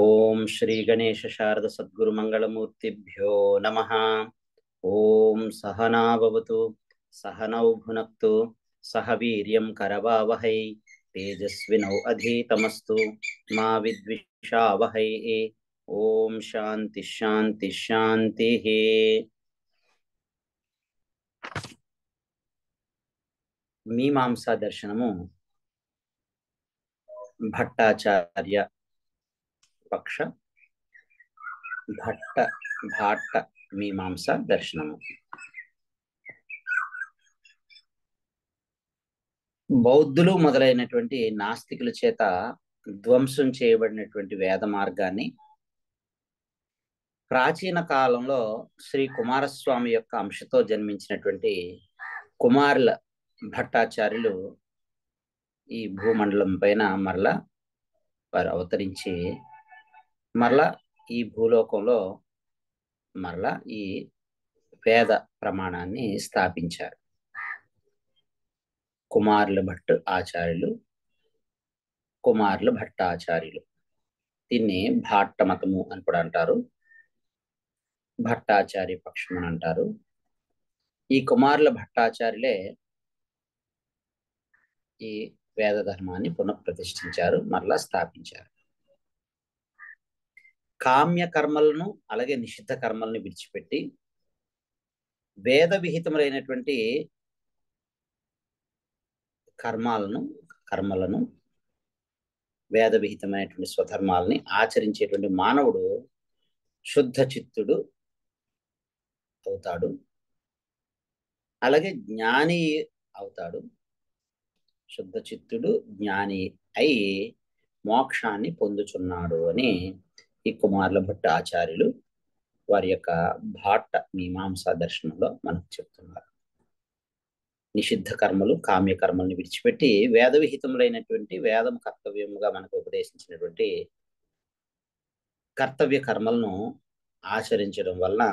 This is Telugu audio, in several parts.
ఓం శ్రీ గణేశ శారద సద్గురు మంగళమూర్తిభ్యో నమః. ఓం సహనా భవతు సహనౌ భునక్తు సహ వీర్యం కరవావహై తేజస్వినౌ అధీతమస్తు మా విద్విషావహై. ఓం శాంతి శాంతి శాంతి. మీమాంసా దర్శనము భట్టాచార్య పక్ష భాట్ట మీమాంసా దర్శనము. బౌద్ధులు మొదలైనటువంటి నాస్తికుల చేత ధ్వంసం చేయబడినటువంటి వేద మార్గాన్ని ప్రాచీన కాలంలో శ్రీ కుమారస్వామి యొక్క అంశతో జన్మించినటువంటి కుమారుల భట్టాచార్యులు ఈ భూమండలం పైన మరలా వారు అవతరించి మరలా ఈ భూలోకంలో మరలా ఈ వేద ప్రమాణాన్ని స్థాపించారు. కుమారుల భట్టు ఆచార్యులు, కుమారుల భట్టాచార్యులు. దీన్ని భాట్ట మతము అని కూడా అంటారు, భట్టాచార్య పక్షం అని అంటారు. ఈ కుమారుల భట్టాచార్యులే ఈ వేద ధర్మాన్ని పునఃప్రతిష్ఠించారు, మరలా స్థాపించారు. కామ్య కర్మలను అలాగే నిషిద్ధ కర్మలను విడిచిపెట్టి వేద విహితములైనటువంటి కర్మలను వేద విహితమైనటువంటి స్వధర్మాలని ఆచరించేటువంటి మానవుడు శుద్ధ చిత్తుడు అవుతాడు, అలాగే జ్ఞాని అవుతాడు. శుద్ధ చిత్తుడు జ్ఞాని అయి మోక్షాన్ని పొందుచున్నాడు అని ఈ కుమారుల భట్ట ఆచార్యులు వారి యొక్క భాట్ట మీమాంసా దర్శనంలో మనకు చెప్తున్నారు. నిషిద్ధ కర్మలు కామ్య కర్మలను విడిచిపెట్టి వేద విహితములైనటువంటి వేదం కర్తవ్యముగా మనకు ఉపదేశించినటువంటి కర్తవ్య కర్మలను ఆచరించడం వలన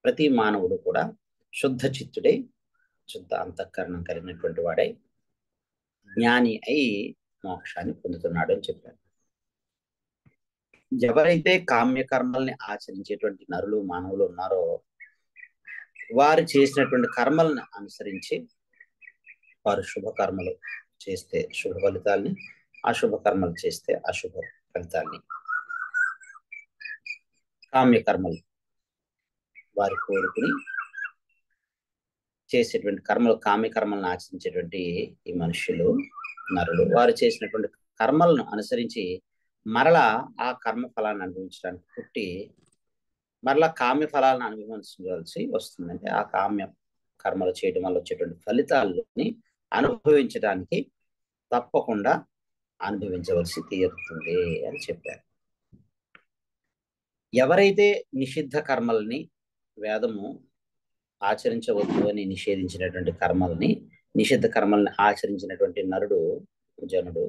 ప్రతి మానవుడు కూడా శుద్ధ చిత్తుడై శుద్ధ అంతఃకరణం కలిగినటువంటి వాడై జ్ఞాని అయి మోక్షాన్ని పొందుతున్నాడు అని చెప్పారు. ఎవరైతే కామ్య కర్మల్ని ఆచరించేటువంటి నరులు మానవులు ఉన్నారో వారు చేసినటువంటి కర్మలను అనుసరించి వారు శుభ కర్మలు చేస్తే శుభ ఫలితాల్ని, అశుభ కర్మలు చేస్తే అశుభ ఫలితాల్ని, కామ్య కర్మలు వారి కోరుకుని చేసేటువంటి కర్మలు, కామ్య కర్మలను ఆచరించేటువంటి ఈ మనుషులు నరులు వారు చేసినటువంటి కర్మలను అనుసరించి మరలా ఆ కర్మ ఫలాన్ని అనుభవించడానికి పుట్టి మరలా కామ్య ఫలాలను అనుభవించవలసి వస్తుంది. అంటే ఆ కామ్య కర్మలు చేయడం వల్ల వచ్చేటువంటి ఫలితాలని అనుభవించడానికి తప్పకుండా అనుభవించవలసి తీరుతుంది అని చెప్పారు. ఎవరైతే నిషిద్ధ కర్మల్ని, వేదము ఆచరించవద్దు అని నిషేధించినటువంటి కర్మల్ని, నిషిద్ధ కర్మల్ని ఆచరించినటువంటి నరుడు జనుడు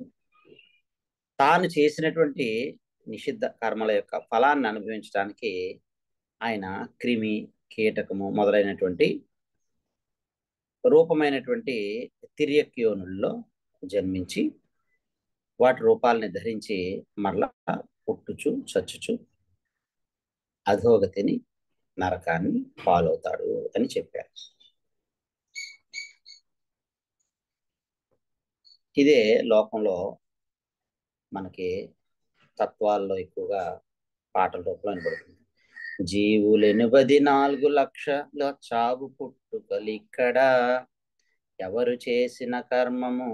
తాను చేసినటువంటి నిషిద్ధ కర్మల యొక్క ఫలాన్ని అనుభవించడానికి ఆయన క్రిమి, కీటకము మొదలైనటువంటి రూపమైనటువంటి తిర్యక్యోనుల్లో జన్మించి వాటి రూపాలని ధరించి మరలా పుట్టుచు చచ్చుచు అధోగతిని, నరకాన్ని పాలవుతాడు అని చెప్పారు. ఇదే లోకంలో మనకి తత్వాల్లో ఎక్కువగా పాటల రూపంలో వినబడుతుంది. జీవులెను 14 లక్షల చావు పుట్టుకలిక్కడ, ఎవరు చేసిన కర్మము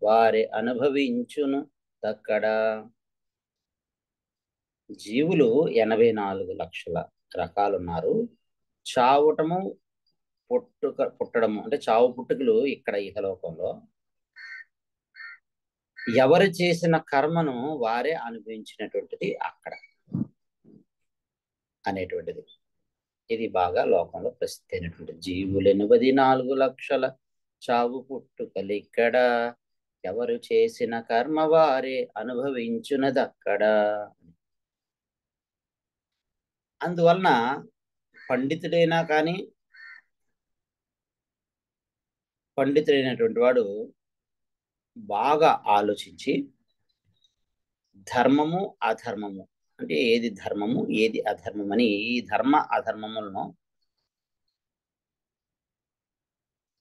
వారే అనుభవించును దక్కడ. జీవులు 84 లక్షల రకాలున్నారు. చావటము పుట్టడము అంటే చావు పుట్టుకలు ఇక్కడ ఇహలోకంలో. ఎవరు చేసిన కర్మను వారే అనుభవించినటువంటిది అక్కడ అనేటువంటిది. ఇది బాగా లోకంలో ప్రసిద్ధి అయినటువంటి జీవులు 84 లక్షల చావు పుట్టుకలు ఇక్కడ, ఎవరు చేసిన కర్మ వారే అనుభవించున్నది అక్కడ. అందువలన పండితుడైనా కానీ పండితుడైనటువంటి వాడు బాగా ఆలోచించి ధర్మము అధర్మము అంటే ఏది ధర్మము ఏది అధర్మం అని ఈ ధర్మ అధర్మములను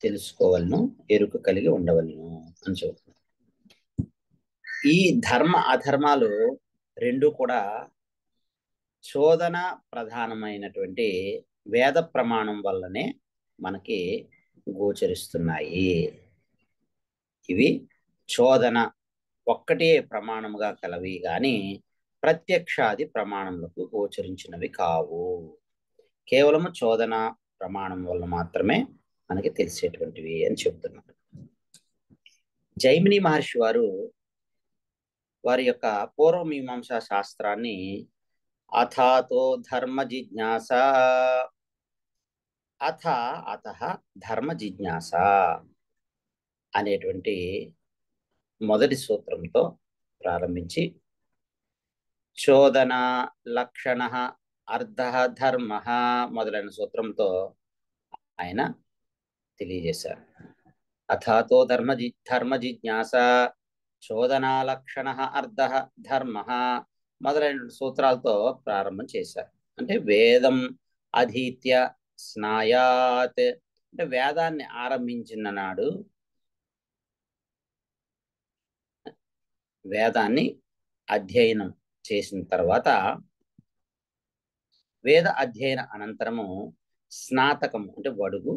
తెలుసుకోవాలను, ఎరుక కలిగి ఉండవలను అని చెబుతున్నారు. ఈ ధర్మ అధర్మాలు రెండు కూడా చోదన ప్రధానమైనటువంటి వేద ప్రమాణం వల్లనే మనకి గోచరిస్తున్నాయి. ఇవి చోదన ఒక్కటే ప్రమాణముగా కలవి గాని ప్రత్యక్షాది ప్రమాణములకు గోచరించినవి కావు. కేవలము చోదన ప్రమాణం వల్ల మాత్రమే మనకి తెలిసేటువంటివి అని చెబుతున్నారు. జైమిని మహర్షి వారి యొక్క పూర్వమీమాంసా శాస్త్రాన్ని అథాతో ధర్మ జిజ్ఞాస అథ ధర్మ జిజ్ఞాస అనేటువంటి మొదటి సూత్రంతో ప్రారంభించి చోదన లక్షణ అర్ధ ధర్మ మొదలైన సూత్రంతో ఆయన తెలియజేశారు. అథాతో ధర్మ జిజ్ఞాస చోదనా లక్షణ అర్ధ ధర్మ మొదలైన సూత్రాలతో ప్రారంభం చేశారు. అంటే వేదం అధీత్య స్నాయాత్ అంటే వేదాన్ని ఆరంభించిన నాడు వేదాన్ని అధ్యయనం చేసిన తర్వాత వేద అధ్యయన అనంతరము స్నాతకము అంటే వడుగు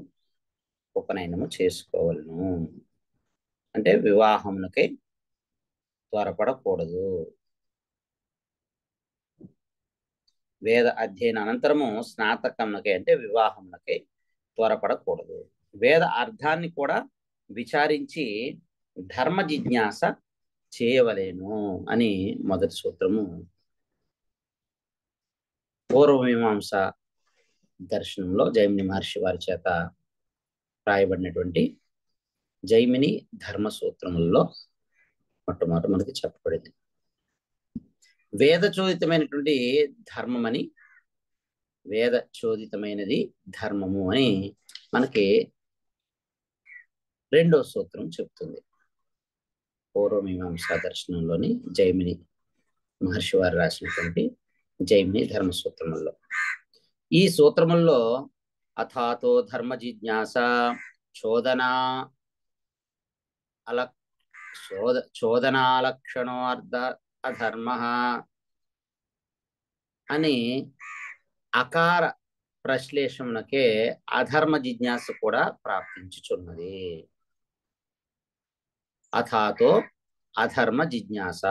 ఉపనయనము చేసుకోవాలను. అంటే వివాహమునకై త్వరపడకూడదు. వేద అధ్యయన అనంతరము స్నాతకమునకై అంటే వివాహమునకై త్వరపడకూడదు. వేద అర్థాన్ని కూడా విచారించి ధర్మ జిజ్ఞాస చేయవలేను అని మొదటి సూత్రము పూర్వమీమాంస దర్శనంలో జైమిని మహర్షి వారి చేత రాయబడినటువంటి జైమిని ధర్మ సూత్రముల్లో మొట్టమొదటి మనకి చెప్పబడింది. వేద చోదితమైనటువంటి ధర్మమని, వేద చోదితమైనది ధర్మము అని మనకి రెండో సూత్రం చెప్తుంది. పూర్వమీమాంసా దర్శనంలోని జైమిని మహర్షి వారు రాసినటువంటి జైమిని ధర్మ సూత్రముల్లో ఈ సూత్రముల్లో అథాతో ధర్మ జిజ్ఞాస చోదనా చోదనాలక్షణో అర్ధ అధర్మ అని అకార ప్రశ్లేషమునకే అధర్మ జిజ్ఞాస కూడా ప్రాప్తించుచున్నది. అథాతో అధర్మ జిజ్ఞాస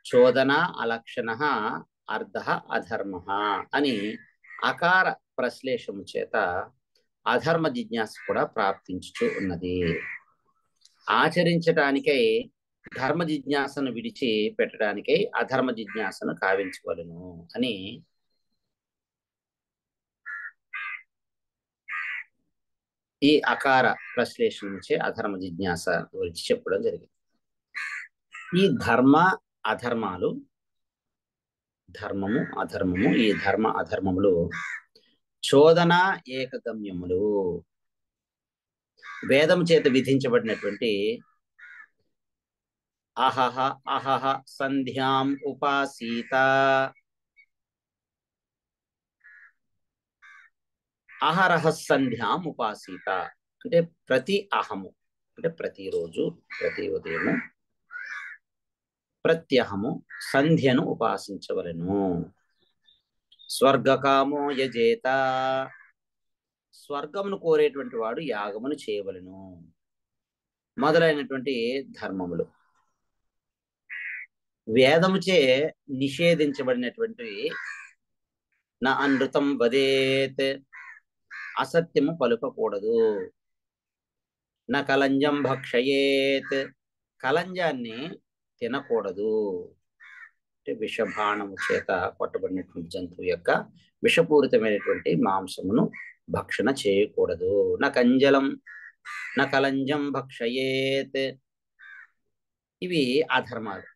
చోదన అలక్షణ అర్ధ అధర్మ అని అకార ప్రశ్లేషము చేత అధర్మ జిజ్ఞాస కూడా ప్రాప్తించుచు ఉన్నది. ఆచరించడానికై ధర్మ జిజ్ఞాసను విడిచి పెట్టడానికై అధర్మ జిజ్ఞాసను కావించవలను అని ఈ అకార ప్రశ్లేషణ నుంచే అధర్మ జిజ్ఞాస గురించి చెప్పడం జరిగింది. ఈ ధర్మ అధర్మాలు, ధర్మము అధర్మము, ఈ ధర్మ అధర్మములు చోదన ఏకగమ్యములు, వేదం చేత విధించబడినటువంటి అహహ అహహ సంధ్యాం ఉపాసీత, అహరహ సంధ్యాం ఉపాసీత అంటే ప్రతి అహము అంటే ప్రతిరోజు, ప్రతి ఉదయము, ప్రత్యహము సంధ్యను ఉపాసించవలెను. స్వర్గకామో యజేత, స్వర్గమును కోరేటువంటి వాడు యాగమును చేయవలెను మొదలైనటువంటి ధర్మములు. వేదముచే నిషేధించబడినటువంటి నా అనృతం వదేత్, అసత్యము పలుకకూడదు. నా కలంజం భక్షయేత్, కలంజాన్ని తినకూడదు. అంటే విషబాణము చేత కొట్టబడినటువంటి జంతువు యొక్క విషపూరితమైనటువంటి మాంసమును భక్షణ చేయకూడదు. నా కంజలం నా కలంజం భక్షయేత్, ఇవి అధర్మాలు.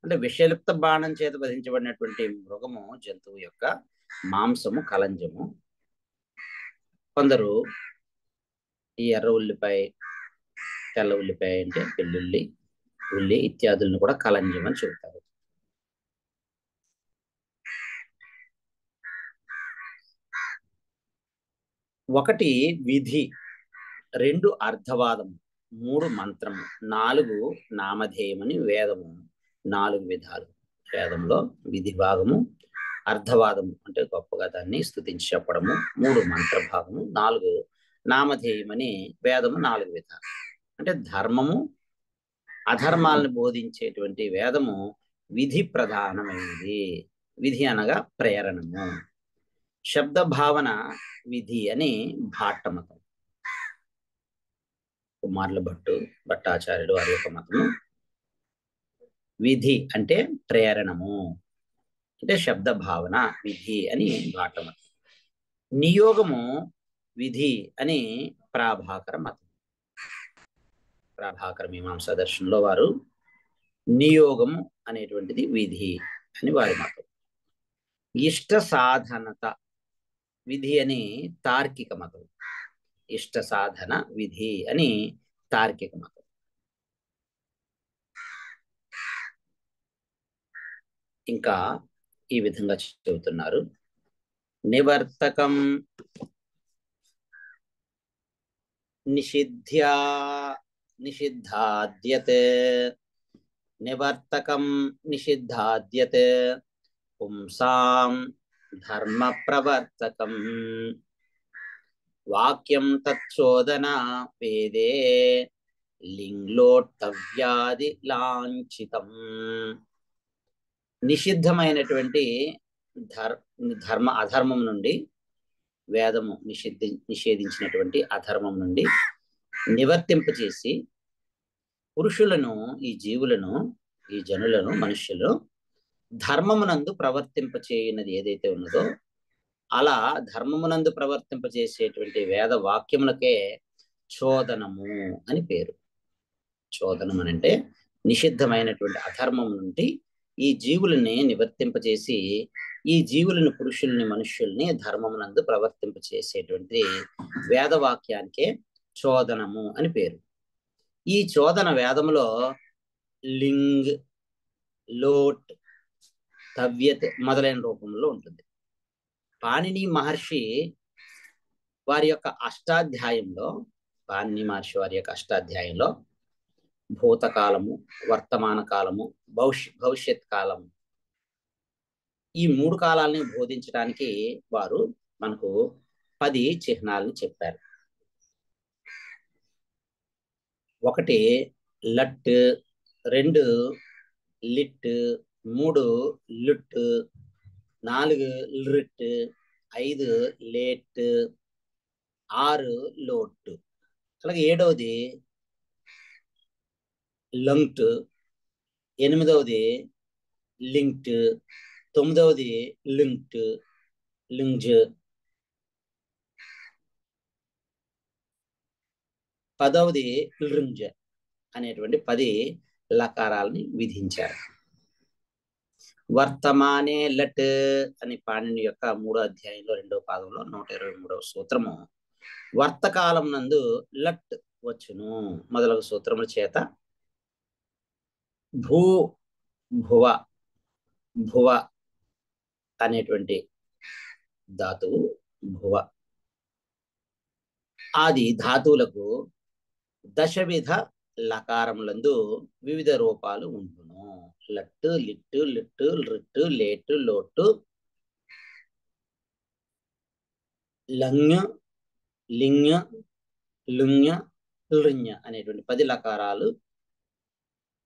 అంటే విషలిప్త బాణం చేత వధించబడినటువంటి మృగము, జంతువు యొక్క మాంసము కలంజము. కొందరు ఈ ఎర్ర ఉల్లిపాయ, తెల్ల ఉల్లిపాయ అంటే వెల్లుల్లి, ఉల్లి ఇత్యాదులను కూడా కలంజం అని చెబుతారు. ఒకటి విధి, రెండు అర్థవాదము, మూడు మంత్రము, నాలుగు నామధేయమని వేదము. నాలుగు విధాలు. వేదంలో విధి భాగము, అర్థవాదము అంటే గొప్పగా దాన్ని స్తుతించి చెప్పడము, మూడు మంత్ర భాగము, నాలుగు నామధేయమని వేదము. నాలుగు విధాలు అంటే ధర్మము అధర్మాలను బోధించేటువంటి వేదము విధి ప్రధానమైనది. విధి అనగా ప్రేరణము. శబ్ద భావన విధి అని భాట్ట మతం. కుమారుల భట్టాచార్యుడు వారి యొక్క మతము. విధి అంటే ప్రేరణము, అంటే శబ్ద భావన విధి అని భాట్ట మతం. నియోగము విధి అని ప్రాభాకర మతం. ప్రాభాకర మీమాంసా దర్శనంలో వారు నియోగము అనేటువంటిది విధి అని వారి మతం. ఇష్ట సాధనత విధి అని తార్కిక మతం. ఇష్ట సాధన విధి అని తార్కిక మతం. ఇంకా ఈ విధంగా చెబుతున్నారు. నివర్తకం నిషిద్ధాద్యతే, నివర్తకం నిషిద్ధాద్యతే పుంసాం ధర్మ ప్రవర్తకం వాక్యం తచ్చోదన వేదే లింగ్లోట్టవ్యాది లాంఛితం. నిషిద్ధమైనటువంటి ధర్మ అధర్మం నుండి, వేదము నిషేధించినటువంటి అధర్మం నుండి నివర్తింపచేసి పురుషులను, ఈ జీవులను, ఈ జనులను, మనుష్యులు ధర్మమునందు ప్రవర్తింపచేయున్నది ఏదైతే ఉన్నదో అలా ధర్మమునందు ప్రవర్తింపచేసేటువంటి వేద వాక్యములకే చోదనము అని పేరు. చోదనం అంటే నిషిద్ధమైనటువంటి అధర్మం నుండి ఈ జీవులని నివర్తింపచేసి ఈ జీవులను, పురుషుల్ని, మనుష్యుల్ని ధర్మమునందు ప్రవర్తింపచేసేటువంటి వేదవాక్యానికే చోదనము అని పేరు. ఈ చోదన వేదములో లింగ్, లోట్, తవ్యత్ మొదలైన రూపంలో ఉంటుంది. పాణిని మహర్షి వారి యొక్క అష్టాధ్యాయంలో, పాణిని మహర్షి వారి యొక్క అష్టాధ్యాయంలో భూతకాలము, వర్తమాన కాలము, భవిష్యత్ కాలము, ఈ మూడు కాలాలని బోధించడానికి వారు మనకు 10 చిహ్నాలను చెప్పారు. ఒకటి లట్, 2 లిట్, 3 లుట్, 4 లిట్, 5 లేట్, 6 లోట్, అలాగే 7వది లంట్, 8వది లింక్ట్, 9వది లింక్ట్, లింజ్, 10వది లింజ్ అనేటువంటి 10 లకారాలని విధించారు. వర్తమానే లట్ అని పాణిని యొక్క 3వ అధ్యాయంలో 2వ పాదంలో 123వ సూత్రము వర్తకాలం నందు లట్ వచ్చును మొదలగు సూత్రముల చేత భువ అనేటువంటి ధాతువు భువ ఆది ధాతువులకు దశవిధ లకారములందు వివిధ రూపాలు ఉంటును. లట్టు, లిట్టు, లిట్టు, రిట్టు, లేటు, లోటు, లంగ్, లింగ్, లుంగ్, లృంగ్ అనేటువంటి 10 లకారాలు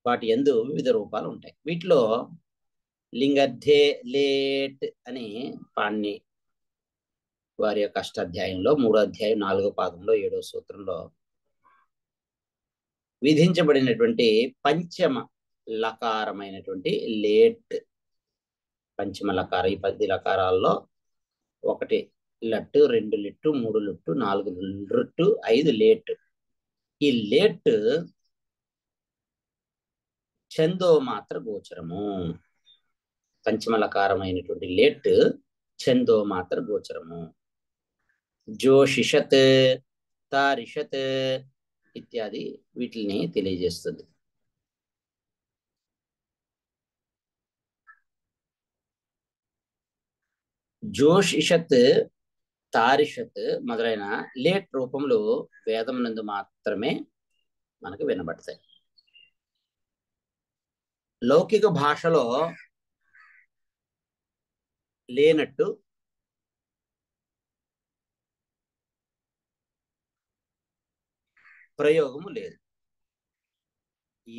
వాటి యందు వివిధ రూపాలు ఉంటాయి. వీటిలో లింగర్థే లేట్ అని పాణిని వారి యొక్క అష్టాధ్యాయంలో 3వ అధ్యాయం 4వ పాదంలో 7వ సూత్రంలో విధించబడినటువంటి పంచమ లకారమైనటువంటి లేట్, పంచమ లకారం. ఈ 10 లకారాల్లో 1 లట్టు, 2 లిట్టు, 3 లుట్టు, 4 రుట్టు, 5 లేట్. ఈ లేట్ ఛందో మాత్ర గోచరము. పంచమ లకారమైనటువంటి లేట్ ఛందో మాత్ర గోచరము. జోషిషత్, తారిషత్ ఇత్యాది వీటిని తెలియజేస్తుంది. జోషిషత్, తారిషత్ మొదలైన లేట్ రూపములు వేదం నందు మాత్రమే మనకు వినబడతాయి. లౌకిక భాషలో లేనట్టు ప్రయోగము లేదు. ఈ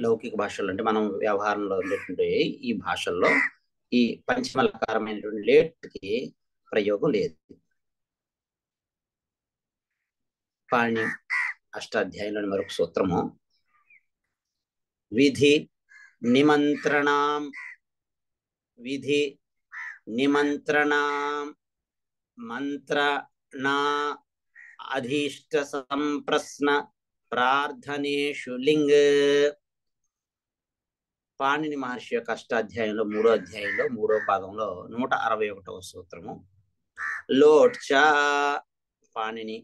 లౌకిక భాషలు అంటే మనం వ్యవహారంలో ఉండేటువంటి ఈ భాషల్లో ఈ పంచమలకారమైనటువంటి లేట్కి ప్రయోగం లేదు. పాణి అష్టాధ్యాయంలోని మరొక సూత్రము విధి నిమంత్రణం, విధి నిమంత్రణం మంత్రణా అధీష్ట సంప్రశ్న ప్రార్థనేషు లింగ్. పాణిని మహర్షి యొక్క అష్టాధ్యాయంలో 3వ అధ్యాయంలో 3వ భాగంలో 161వ సూత్రము. లోట్చ, పాణిని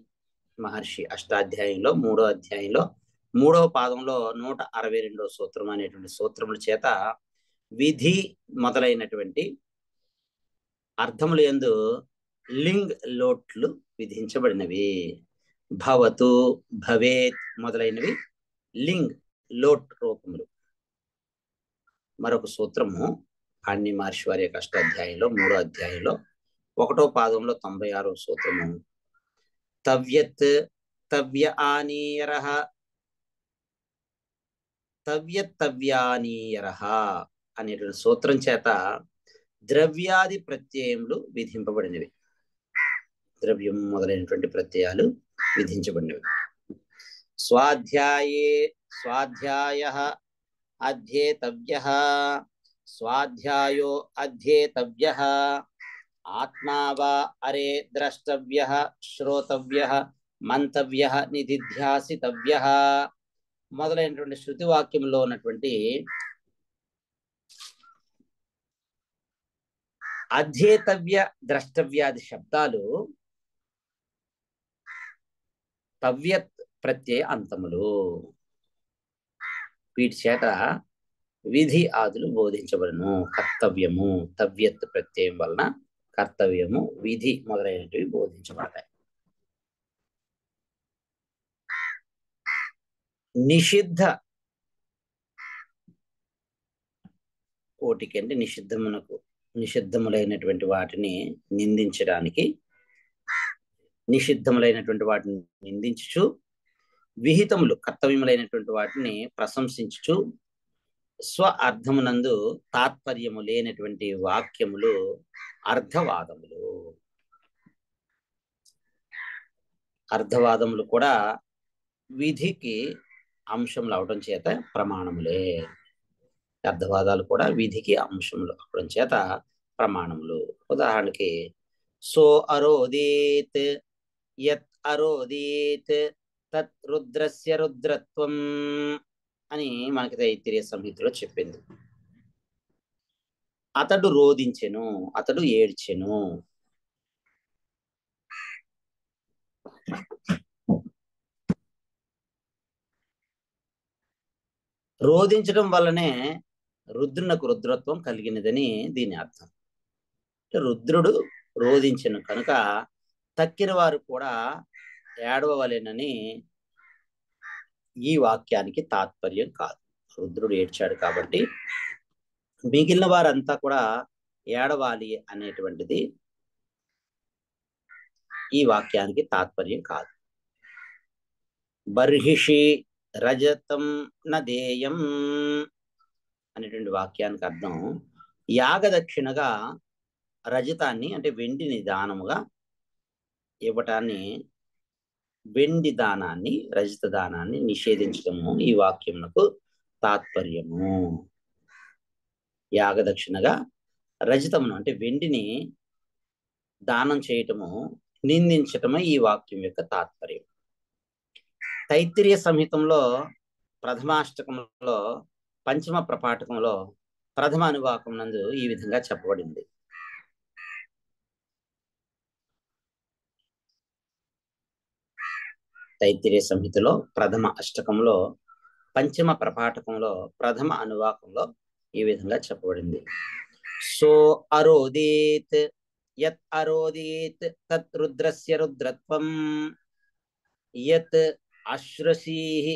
మహర్షి అష్టాధ్యాయంలో 3వ అధ్యాయంలో 3వ పాదంలో 162వ సూత్రం అనేటువంటి సూత్రముల చేత విధి మొదలైనటువంటి అర్థములు యందు లింగ్ లోట్లు విధించబడినవి. భవతు, భవేత్ మొదలైనవి లింగ్ లోట్ రూపములు. మరొక సూత్రము పాణిని మహర్షి వారి యొక్క అష్టాధ్యాయంలో 3వ అధ్యాయంలో 1వ పాదంలో 96వ సూత్రము తవ్యత్ తవ్య ఆనీయరః, తవ్యత్ తవ్యానీయరః అనేటువంటి సూత్రం చేత ద్రవ్యాది ప్రత్యయములు విధింపబడినవి. ద్రవ్యం మొదలైనటువంటి ప్రత్యయాలు విధించబడినవి. స్వాధ్యాయే స్వాధ్యాయః అధ్యేతవ్యః, స్వాధ్యాయో అధ్యేతవ్యః, ఆత్మా వా అరే ద్రష్టవ్యః, శ్రోతవ్యః, మంతవ్యః, నిధిధ్యాసితవ్యః మొదలైనటువంటి శృతి వాక్యంలో ఉన్నటువంటి అధ్యేతవ్య ద్రష్టవ్యాది శబ్దాలు తవ్యత్ ప్రత్యయ అంతములు. వీటి చేత విధి ఆదులు బోధించబడను. కర్తవ్యము తవ్యత్ ప్రత్యయం వలన కర్తవ్యము, విధి మొదలైనవి బోధించబడతాయి. నిషిద్ధ కోటికి అంటే నిషిద్ధములైనటువంటి వాటిని నిందించడానికి, నిషిద్ధములైనటువంటి వాటిని నిందించుచు, విహితములు కర్తవ్యములైనటువంటి వాటిని ప్రశంసించుచు, స్వ అర్థమునందు తాత్పర్యము లేనటువంటి వాక్యములు అర్థవాదములు. అర్థవాదములు కూడా విధికి అంశములు అవడం చేత ప్రమాణములే. అర్థవాదాలు కూడా విధికి అంశములు అవడం చేత ప్రమాణములు. ఉదాహరణకి సో అరోదేత్, యత్ అరోదేత్, తత్ రుద్రస్య రుద్రత్వం అని మనకి తైత్తిరీయ సంహితలో చెప్పింది. అతడు రోదించెను, అతడు ఏడ్చెను. రోదించడం వల్లనే రుద్రునకు రుద్రత్వం కలిగినదని దీని అర్థం. రుద్రుడు రోదించెను కనుక తక్కిన వారు కూడా ఏడవవలెనని ఈ వాక్యానికి తాత్పర్యం కాదు. రుద్రుడు ఏడ్చాడు కాబట్టి మిగిలిన వారంతా కూడా ఏడవాలి అనేటువంటిది ఈ వాక్యానికి తాత్పర్యం కాదు. బర్హిషి రజతం నదేయం అనేటువంటి వాక్యానికి అర్థం యాగదక్షిణగా రజతాన్ని అంటే వెండిని దానముగా ఇవ్వటాన్ని, వెండి దానాన్ని, రజత దానాన్ని నిషేధించడము ఈ వాక్యమునకు తాత్పర్యము. యాగదక్షిణగా రజతమును అంటే వెండిని దానం చేయటము, నిందించటము ఈ వాక్యం యొక్క తాత్పర్యం. తైత్తిరీయ సంహితంలో ప్రథమాష్టకంలో పంచమ ప్రపాఠకంలో ప్రథమ అనువాకం నందు ఈ విధంగా చెప్పబడింది. తైత్తిరీయ సంహితలో ప్రథమ అష్టకంలో పంచమ ప్రపాఠకంలో ప్రథమ అనువాకంలో ఈ విధంగా చెప్పబడింది. సో అరోదేత్ యత్ అరోదీత్ తత్ రుద్రస్య రుద్రత్వం యత్ అశ్రసీః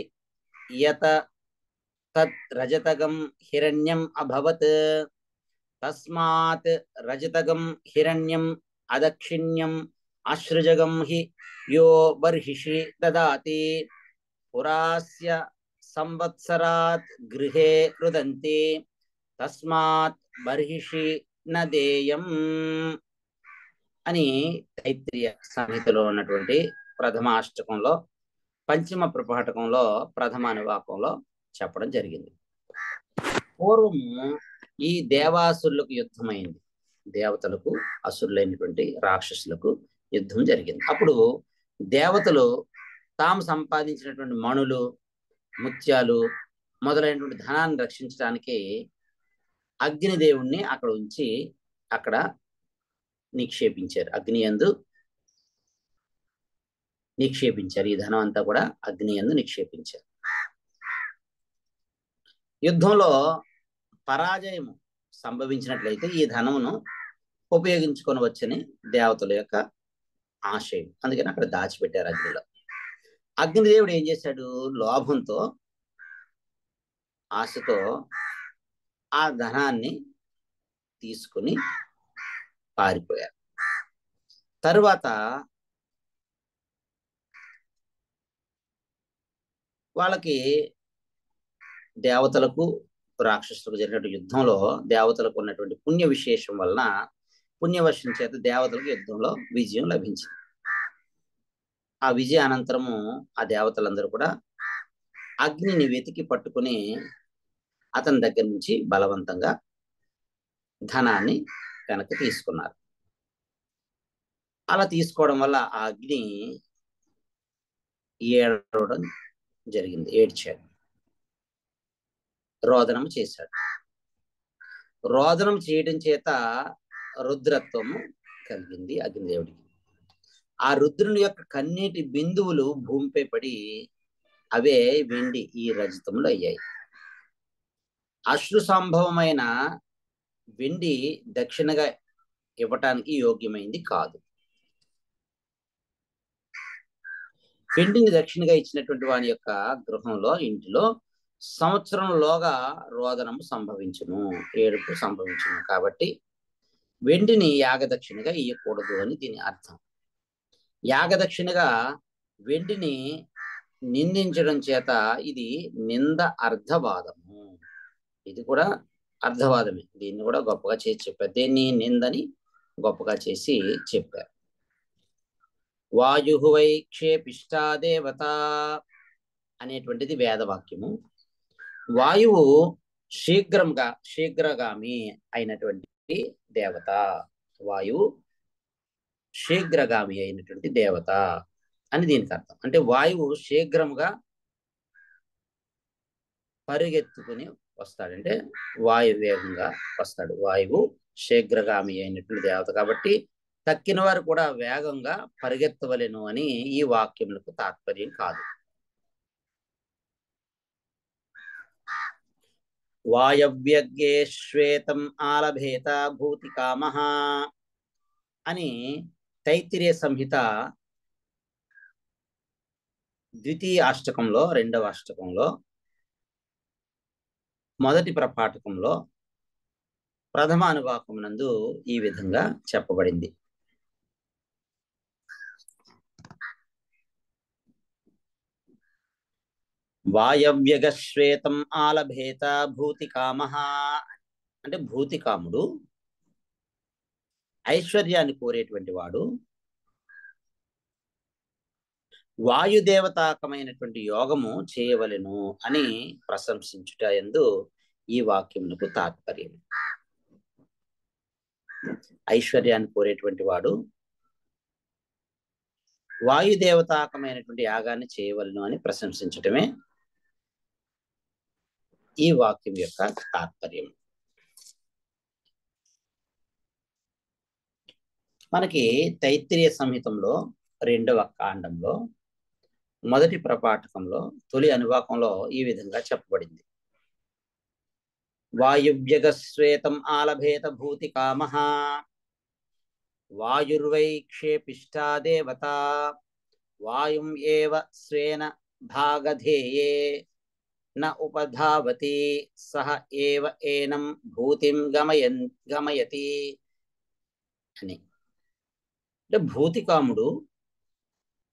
యత తత్ రజతగం హిరణ్యం అభవత్ తస్మాత్ రజతగం హిరణ్యం అదక్షిణ్యం అశ్రుజగం హి యో బర్హిషి దదాతి పురాస్య సంవత్సరాత్ గృహే రుదంతి తస్మాత్ బర్హిషి నదేయం అని తైత్రీయ సంహితలో ఉన్నటువంటి ప్రథమాష్టకంలో పంచమ ప్రపాఠకంలో ప్రథమ అనువాకంలో చెప్పడం జరిగింది. పూర్వం ఈ దేవాసురులకు యుద్ధమైంది. దేవతలకు అసురులైనటువంటి రాక్షసులకు యుద్ధం జరిగింది. అప్పుడు దేవతలు తాము సంపాదించినటువంటి మణులు, ముత్యాలు మొదలైనటువంటి ధనాన్ని రక్షించడానికి అగ్నిదేవుణ్ణి అక్కడ ఉంచి అక్కడ నిక్షేపించారు. అగ్ని యందు నిక్షేపించారు. ఈ ధనం అంతా కూడా అగ్ని యందు నిక్షేపించారు. యుద్ధంలో పరాజయం సంభవించినట్లయితే ఈ ధనమును ఉపయోగించుకొని వచ్చని దేవతల యొక్క ఆశయం. అందుకని అక్కడ దాచిపెట్టారు అగ్నిలో. అగ్నిదేవుడు ఏం చేశాడు? లోభంతో, ఆశతో ఆ ధనాన్ని తీసుకుని పారిపోయారు. తరువాత వాళ్ళకి దేవతలకు రాక్షసులకు జరిగినటువంటి యుద్ధంలో దేవతలకు ఉన్నటువంటి పుణ్య విశేషం వలన, పుణ్యవశం చేత దేవతలకు యుద్ధంలో విజయం లభించింది. ఆ విజయ అనంతరము ఆ దేవతలందరూ కూడా అగ్నిని వెతికి పట్టుకుని అతని దగ్గర నుంచి బలవంతంగా ధనాన్ని వెనక్కి తీసుకున్నారు. అలా తీసుకోవడం వల్ల ఆ అగ్ని ఏడవడం జరిగింది. ఏడ్చాడు, రోదనం చేశాడు. రోదనం చేయడం చేత రుద్రత్వము కలిగింది అగ్నిదేవుడికి. ఆ రుద్రుని యొక్క కన్నీటి బిందువులు భూమిపై పడి అవే వెండి, ఈ రజతములు అయ్యాయి. అశ్రు సంభవమైన వెండి దక్షిణగా ఇవ్వటానికి యోగ్యమైంది కాదు. వెండిని దక్షిణగా ఇచ్చినటువంటి వాని యొక్క గృహంలో, ఇంటిలో సంవత్సరంలోగా రోదనము సంభవించును, ఏడుపు సంభవించును. కాబట్టి వెండిని యాగదక్షిణగా ఇయ్యకూడదు అని దీని అర్థం. యాగదక్షిణగా వెండిని నిందించడం చేత ఇది నింద అర్థవాదము. ఇది కూడా అర్థవాదమే. దీన్ని కూడా గొప్పగా చేసి చెప్పారు. దీన్ని నిందని గొప్పగా చేసి చెప్పారు. వాయు వై క్షేపిష్టా దేవత అనేటువంటిది వేదవాక్యము. వాయువు శీఘ్రగామి అయినటువంటి దేవత. వాయువు శీఘ్రగామి అయినటువంటి దేవత అని దీనికి అర్థం. అంటే వాయువు శీఘ్రంగా పరిగెత్తుకుని వస్తాడంటే వాయు వేగంగా వస్తాడు. వాయువు శీఘ్రగామి అయినటువంటి దేవత కాబట్టి తక్కిన వారు కూడా వేగంగా పరిగెత్తవలెను అని ఈ వాక్యములకు తాత్పర్యం కాదు. వాయవ్యగ్గే శ్వేతం ఆలభేత భూతికామః అని తైత్తిరీయ సంహిత ద్వితీయ అష్టకంలో, రెండవ అష్టకంలో, మొదటి ప్రపాఠకంలో ప్రథమ అనువాకం నందు ఈ విధంగా చెప్పబడింది. వాయవ్యగ శ్వేతం ఆలభేత భూతికామః అంటే భూతికాముడు ఐశ్వర్యాన్ని కోరేటువంటి వాడు వాయుదేవతాకమైనటువంటి యోగము చేయవలెను అని ప్రశంసించుట యందు ఈ వాక్యమునకు తాత్పర్యం. ఐశ్వర్యాన్ని కోరేటువంటి వాడు వాయుదేవతాకమైనటువంటి యాగాన్ని చేయవలను అని ప్రశంసించటమే ఈ వాక్యం యొక్క తాత్పర్యం. మనకి తైత్తిరీయ సంహితంలో రెండవ కాండంలో మొదటి ప్రపాఠకంలో తొలి అనువాకంలో ఈ విధంగా చెప్పబడింది. వాయువ్యగ శ్వేతం ఆలభేత భూతికామః వాయుర్వై క్షేపిష్టా దేవత వాయుం ఏవ స్వేన భాగధేయే న ఉపధావతి సహ ఏవ ఏనం భూతిం గమయతి అని. అంటే భూతికాముడు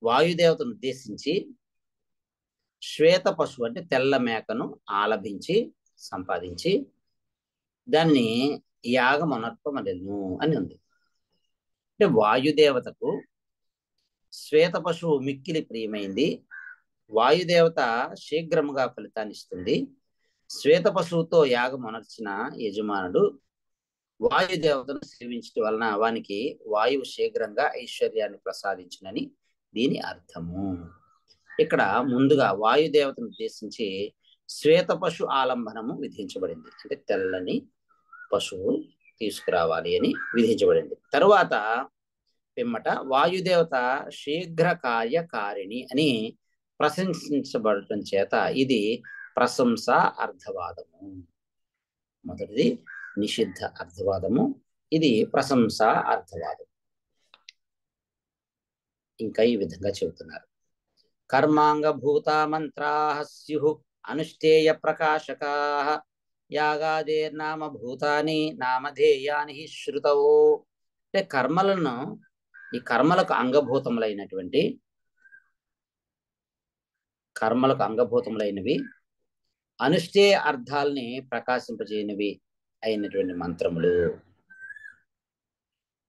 వాయుదేవతను ఉద్దేశించి శ్వేత పశువు అంటే తెల్ల మేకను ఆలభించి సంపాదించి దాన్ని యాగమనర్పమలెను అని ఉంది. అంటే వాయుదేవతకు శ్వేత పశువు మిక్కిలి ప్రియమైంది. వాయుదేవత శీఘ్రముగా ఫలితాన్ని ఇస్తుంది. శ్వేత పశువుతో యాగం అనర్చిన యజమానుడు వాయుదేవతను సేవించడం వలన వానికి వాయువు శీఘ్రంగా ఐశ్వర్యాన్ని ప్రసాదించునని దీని అర్థము. ఇక్కడ ముందుగా వాయుదేవతను ఉద్దేశించి శ్వేత పశు ఆలంబనము విధించబడింది. అంటే తెల్లని పశువు తీసుకురావాలి అని విధించబడింది. తరువాత పిమ్మట వాయుదేవత శీఘ్ర కార్యకారిణి అని ప్రశంసించబడటం చేత ఇది ప్రశంస అర్థవాదము. మొదటిది నిషిద్ధ అర్థవాదము, ఇది ప్రశంస అర్థవాదం. ఇంకా ఈ విధంగా చెబుతున్నారు. కర్మాంగభూత మంత్రాః స్యుః అనుష్ఠేయ ప్రకాశకాః యాగాదేర్నామ భూతాని నామధేయాని శ్రుతౌ. అంటే కర్మలను, ఈ కర్మలకు అంగభూతములైనవి అనుష్ఠేయ అర్థాలని ప్రకాశింపజేయనివి అయినటువంటి మంత్రములు.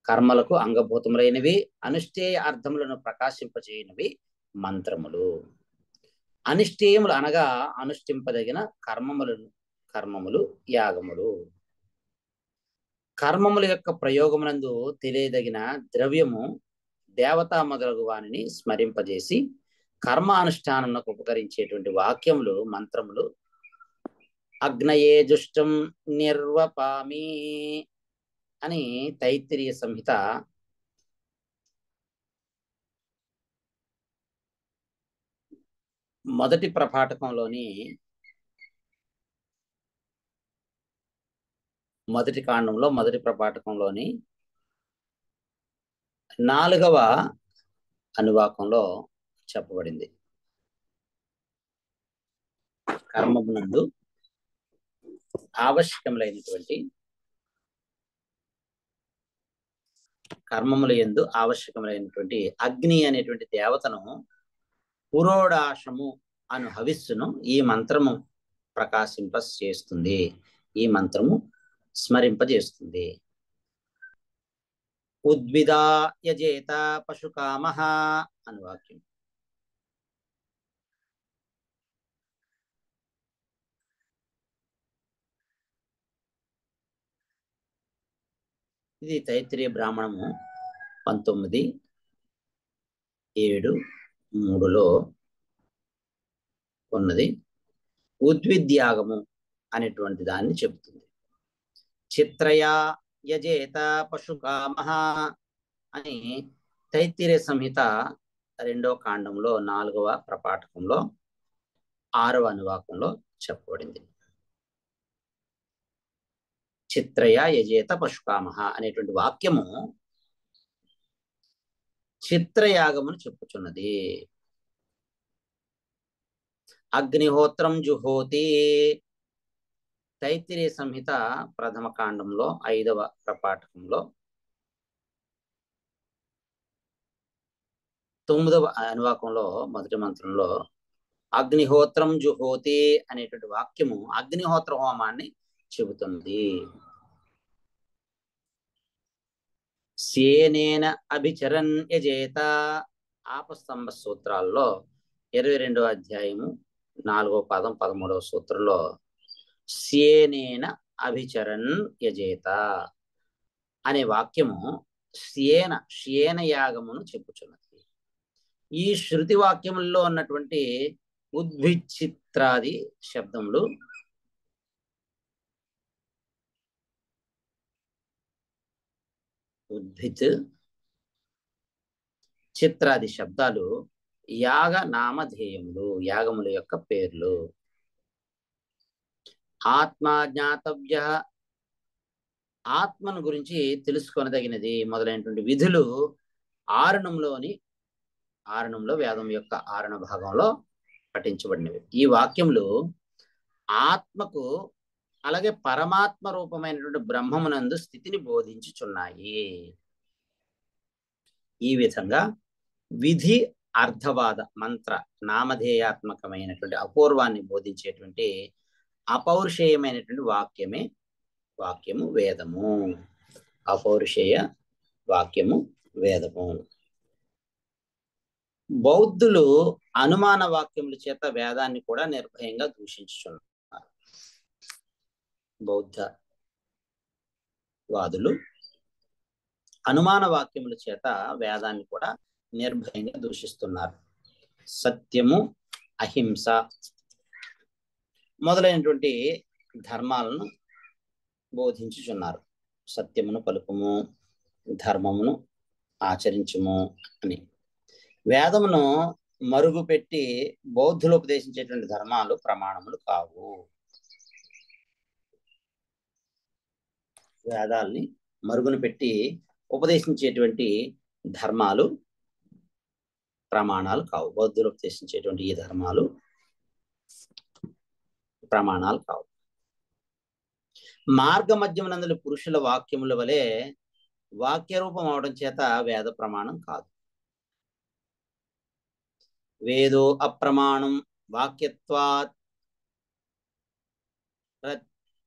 కర్మలకు అంగభూతములైనవి అనుష్ఠేయ అర్థములను ప్రకాశింపజేయనివి మంత్రములు. అనిష్ఠేయములు అనగా అనుష్ఠింపదగిన కర్మములు యాగములు. కర్మముల యొక్క ప్రయోగమునందు తెలియదగిన ద్రవ్యము దేవతా మొదలగు వానిని స్మరింపజేసి కర్మ అనుష్ఠానమునకు ఉపకరించేటువంటి వాక్యములు మంత్రములు. అగ్నయే జుష్టం నిర్వపామి అని తైత్తిరీయ సంహిత 1వ ప్రపాఠకంలోని 1వ కాండంలో 1వ ప్రపాఠకంలోని 4వ అనువాకంలో చెప్పబడింది. కర్మమునందు ఆవశ్యకములైనటువంటి అగ్ని అనేటువంటి దేవతను పురోడాశము అను హవిస్సును ఈ మంత్రము ప్రకాశింపజేస్తుంది, ఈ మంత్రము స్మరింపజేస్తుంది. ఉద్విదా యజేత పశుకామః అను వాక్యం. ఇది తైత్తిరీయ బ్రాహ్మణము 19:7-3లో ఉన్నది. ఉద్విద్యాగము అనేటువంటి దాన్ని చెబుతుంది. చిత్రయా యజేత పశుకామః అని తైత్తిరీయ సంహిత 2వ కాండంలో 4వ ప్రపాఠకంలో 6వ అనువాకంలో చెప్పబడింది. చిత్రయా యజేత పశుకామః అనేటువంటి వాక్యము చిత్రయాగమును చెప్పుచున్నది. అగ్నిహోత్రం జుహోతి తైత్తిరీయ సంహిత 1వ కాండంలో 5వ ప్రపాఠకంలో 9వ అనువాకంలో 1వ మంత్రంలో అగ్నిహోత్రం జుహోతి అనేటువంటి వాక్యము అగ్నిహోత్ర హోమాన్ని చెబుతుంది. సేనేన అభిచరన్ యజేత ఆపస్తంభ సూత్రాల్లో 22వ అధ్యాయము 4వ పదం 13వ సూత్రంలో సేనేన అభిచరన్ యజేత అనే వాక్యము శ్యేన యాగమును చెప్పుచున్నది. ఈ శృతి వాక్యముల్లో ఉన్నటువంటి ఉద్భిచిత్రాది శబ్దములు ఉద్భిత్ చిత్రాది శబ్దాలు యాగ నామధేయములు, యాగముల యొక్క పేర్లు. ఆత్మా జ్ఞాతవ్య ఆత్మను గురించి తెలుసుకొనదగినది మొదలైనటువంటి విధులు ఆరణంలో వేదం యొక్క ఆరణ భాగంలో పఠించబడినవి. ఈ వాక్యములు ఆత్మకు అలాగే పరమాత్మ రూపమైనటువంటి బ్రహ్మమునందు స్థితిని బోధించుచున్నాయి. ఈ విధంగా విధి అర్థవాద మంత్ర నామధేయాత్మకమైనటువంటి అపూర్వాన్ని బోధించేటువంటి అపౌరుషేయమైనటువంటి వాక్యము వేదము. అపౌరుషేయ వాక్యము వేదము. బౌద్ధులు అనుమాన వాక్యముల చేత వేదాన్ని కూడా నిర్భయంగా దూషించుచున్నారు. బౌద్ధ వాదులు అనుమాన వాక్యముల చేత వేదాన్ని కూడా నిర్భయంగా దూషిస్తున్నారు. సత్యము, అహింస మొదలైనటువంటి ధర్మాలను బోధించుచున్నారు. సత్యమును పలుకుము, ధర్మమును ఆచరించుము అని. వేదమును మరుగుపెట్టి బౌద్ధులు ఉపదేశించేటువంటి ధర్మాలు ప్రమాణములు కావు. వేదాల్ని మరుగున పెట్టి ఉపదేశించేటువంటి ధర్మాలు ప్రమాణాలు కావు. బౌద్ధులు ఉపదేశించేటువంటి ఈ ధర్మాలు ప్రమాణాలు కావు. మార్గ మధ్యమునందు పురుషుల వాక్యముల వలె వాక్య రూపం అవడం చేత వేద ప్రమాణం కాదు. వేదో అప్రమాణం వాక్యత్వాత్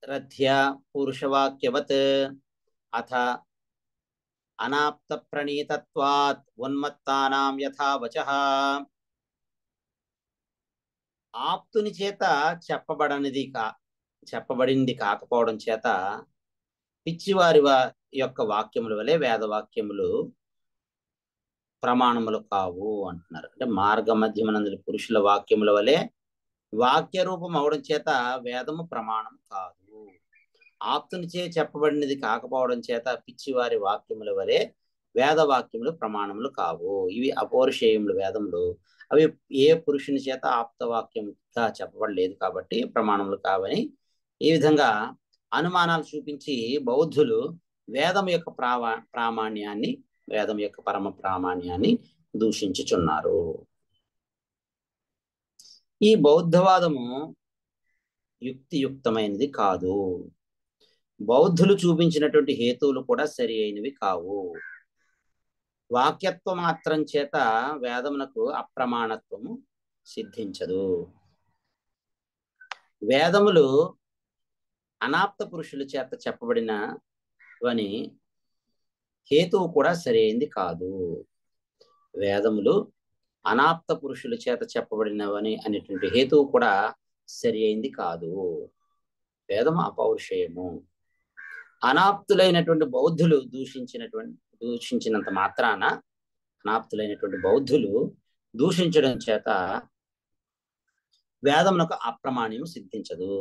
రథ్య పురుషవాక్యవత్ అథ అనాప్త ప్రణీతత్వాత్ ఉన్మత్తానాం యథా వచః. ఆప్తుని చేత చెప్పబడింది కాకపోవడం చేత పిచ్చివారి యొక్క వాక్యముల వలె వేద వాక్యములు ప్రమాణములు కావు అంటున్నారు. అంటే మార్గ మధ్యమనందు పురుషుల వాక్యముల వలె వాక్య రూపం అవడం చేత వేదము ప్రమాణం కాదు. ఆప్తుని చే చెప్పబడినది కాకపోవడం చేత పిచ్చివారి వాక్యముల వలె వేద వాక్యములు ప్రమాణములు కావు. ఇవి అపౌరుషేయములు వేదములు. అవి ఏ పురుషుని చేత ఆప్త వాక్యంగా చెప్పబడలేదు కాబట్టి ప్రమాణములు కావని ఈ విధంగా అనుమానాలు చూపించి బౌద్ధులు వేదం యొక్క ప్రామాణ్యాన్ని, వేదం యొక్క పరమ ప్రామాణ్యాన్ని దూషించుచున్నారు. ఈ బౌద్ధవాదము యుక్తియుక్తమైనది కాదు. బౌద్ధులు చూపించినటువంటి హేతువులు కూడా సరి అయినవి కావు. వాక్యత్వ మాత్రం చేత వేదమునకు అప్రమాణత్వము సిద్ధించదు. వేదములు అనాప్త పురుషుల చేత చెప్పబడినవని హేతువు కూడా సరి అయింది కాదు. వేదములు అనాప్త పురుషుల చేత చెప్పబడినవని అనేటువంటి హేతువు కూడా సరి అయింది కాదు. వేదము అపౌరుషేయము. అనాప్తులైనటువంటి బౌద్ధులు దూషించినంత మాత్రాన, అనాప్తులైనటువంటి బౌద్ధులు దూషించడం చేత వేదమునకు అప్రమాణ్యము సిద్ధించదు.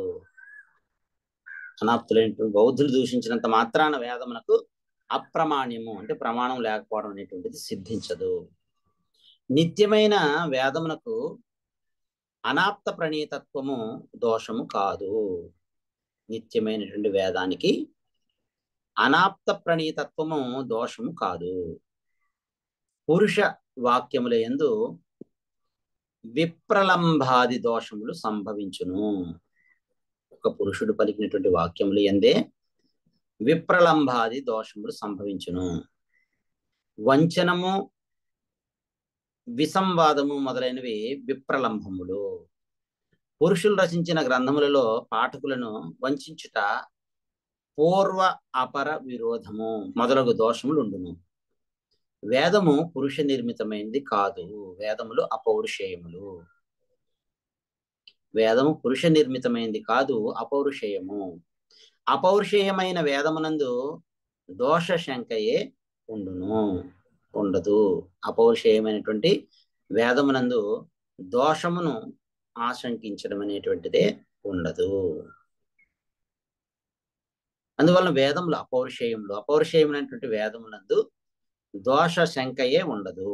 అనాప్తులైనటువంటి బౌద్ధులు దూషించినంత మాత్రాన వేదమునకు అప్రమాణ్యము అంటే ప్రమాణం లేకపోవడం అనేటువంటిది సిద్ధించదు. నిత్యమైన వేదమునకు అనాప్త ప్రణీతత్వము దోషము కాదు. నిత్యమైనటువంటి వేదానికి అనాప్త ప్రణీతత్వము దోషము కాదు. పురుష వాక్యముల యందు విప్రలంబాది దోషములు సంభవించును. ఒక పురుషుడు పలికినటువంటి వాక్యములు యందే విప్రలంబాది దోషములు సంభవించును. వంచనము, విసంవాదము మొదలైనవి విప్రలంభములు. పురుషులు రచించిన గ్రంథములలో పాఠకులను వంచుట పూర్వ అపర విరోధము మొదలగు దోషములు ఉండును. వేదము పురుష నిర్మితమైనది కాదు. వేదములు అపౌరుషేయములు. వేదము పురుష నిర్మితమైనది కాదు, అపౌరుషేయము. అపౌరుషేయమైన వేదమునందు దోష శంకయే ఉండదు. అపౌరుషేయమైనటువంటి వేదమునందు దోషమును ఆశంకించడం అనేటువంటిదే ఉండదు. అందువలన వేదములు అపౌరుషేయములు. అపౌరుషేయమైనటువంటి వేదమునందు దోష శంకయే ఉండదు.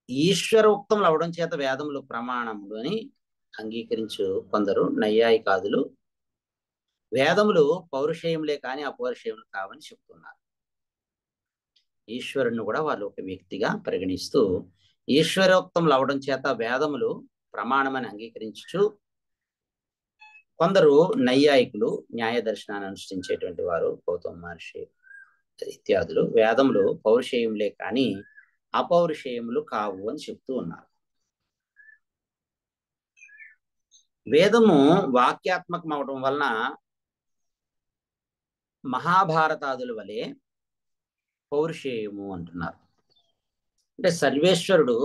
ఈశ్వరోక్తములు అవడం చేత వేదములు ప్రమాణములు అని అంగీకరించు కొందరు నైయాయికాదులు వేదములు పౌరుషేయములే కానీ అపౌరుషేయములు కావని చెప్తున్నారు. ఈశ్వరుణ్ణి కూడా వాళ్ళు ఒక వ్యక్తిగా పరిగణిస్తూ ఈశ్వరోక్తములు అవడం చేత వేదములు ప్రమాణమని అంగీకరించు, కొందరు నైయాయికులు న్యాయ దర్శనాన్ని అనుష్ఠించేటువంటి వారు గౌతమ మహర్షి ఇత్యాదులు వేదములు పౌరుషేయములే కానీ అపౌరుషేయములు కావు అని చెప్తూ ఉన్నారు. వేదము వాక్యాత్మకం అవడం వలన మహాభారతాదుల వలె పౌరుషేయము అంటున్నారు. అంటే సర్వేశ్వరుడు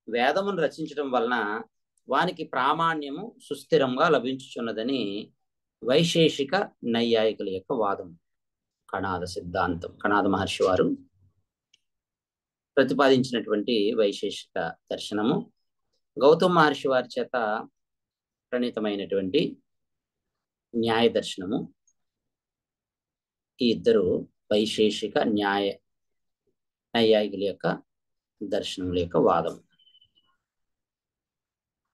వేదమును రచించడం వలన వానికి ప్రామాణ్యము సుస్థిరంగా లభించుచున్నదని వైశేషిక నైయాయికుల యొక్క వాదం. కణాద సిద్ధాంతం, కణాద మహర్షి వారు ప్రతిపాదించినటువంటి వైశేషిక దర్శనము, గౌతమ మహర్షి వారి చేత ప్రణీతమైనటువంటి న్యాయ దర్శనము, ఈ ఇద్దరు వైశేషిక నైయాయికుల యొక్క దర్శనముల యొక్క వాదం.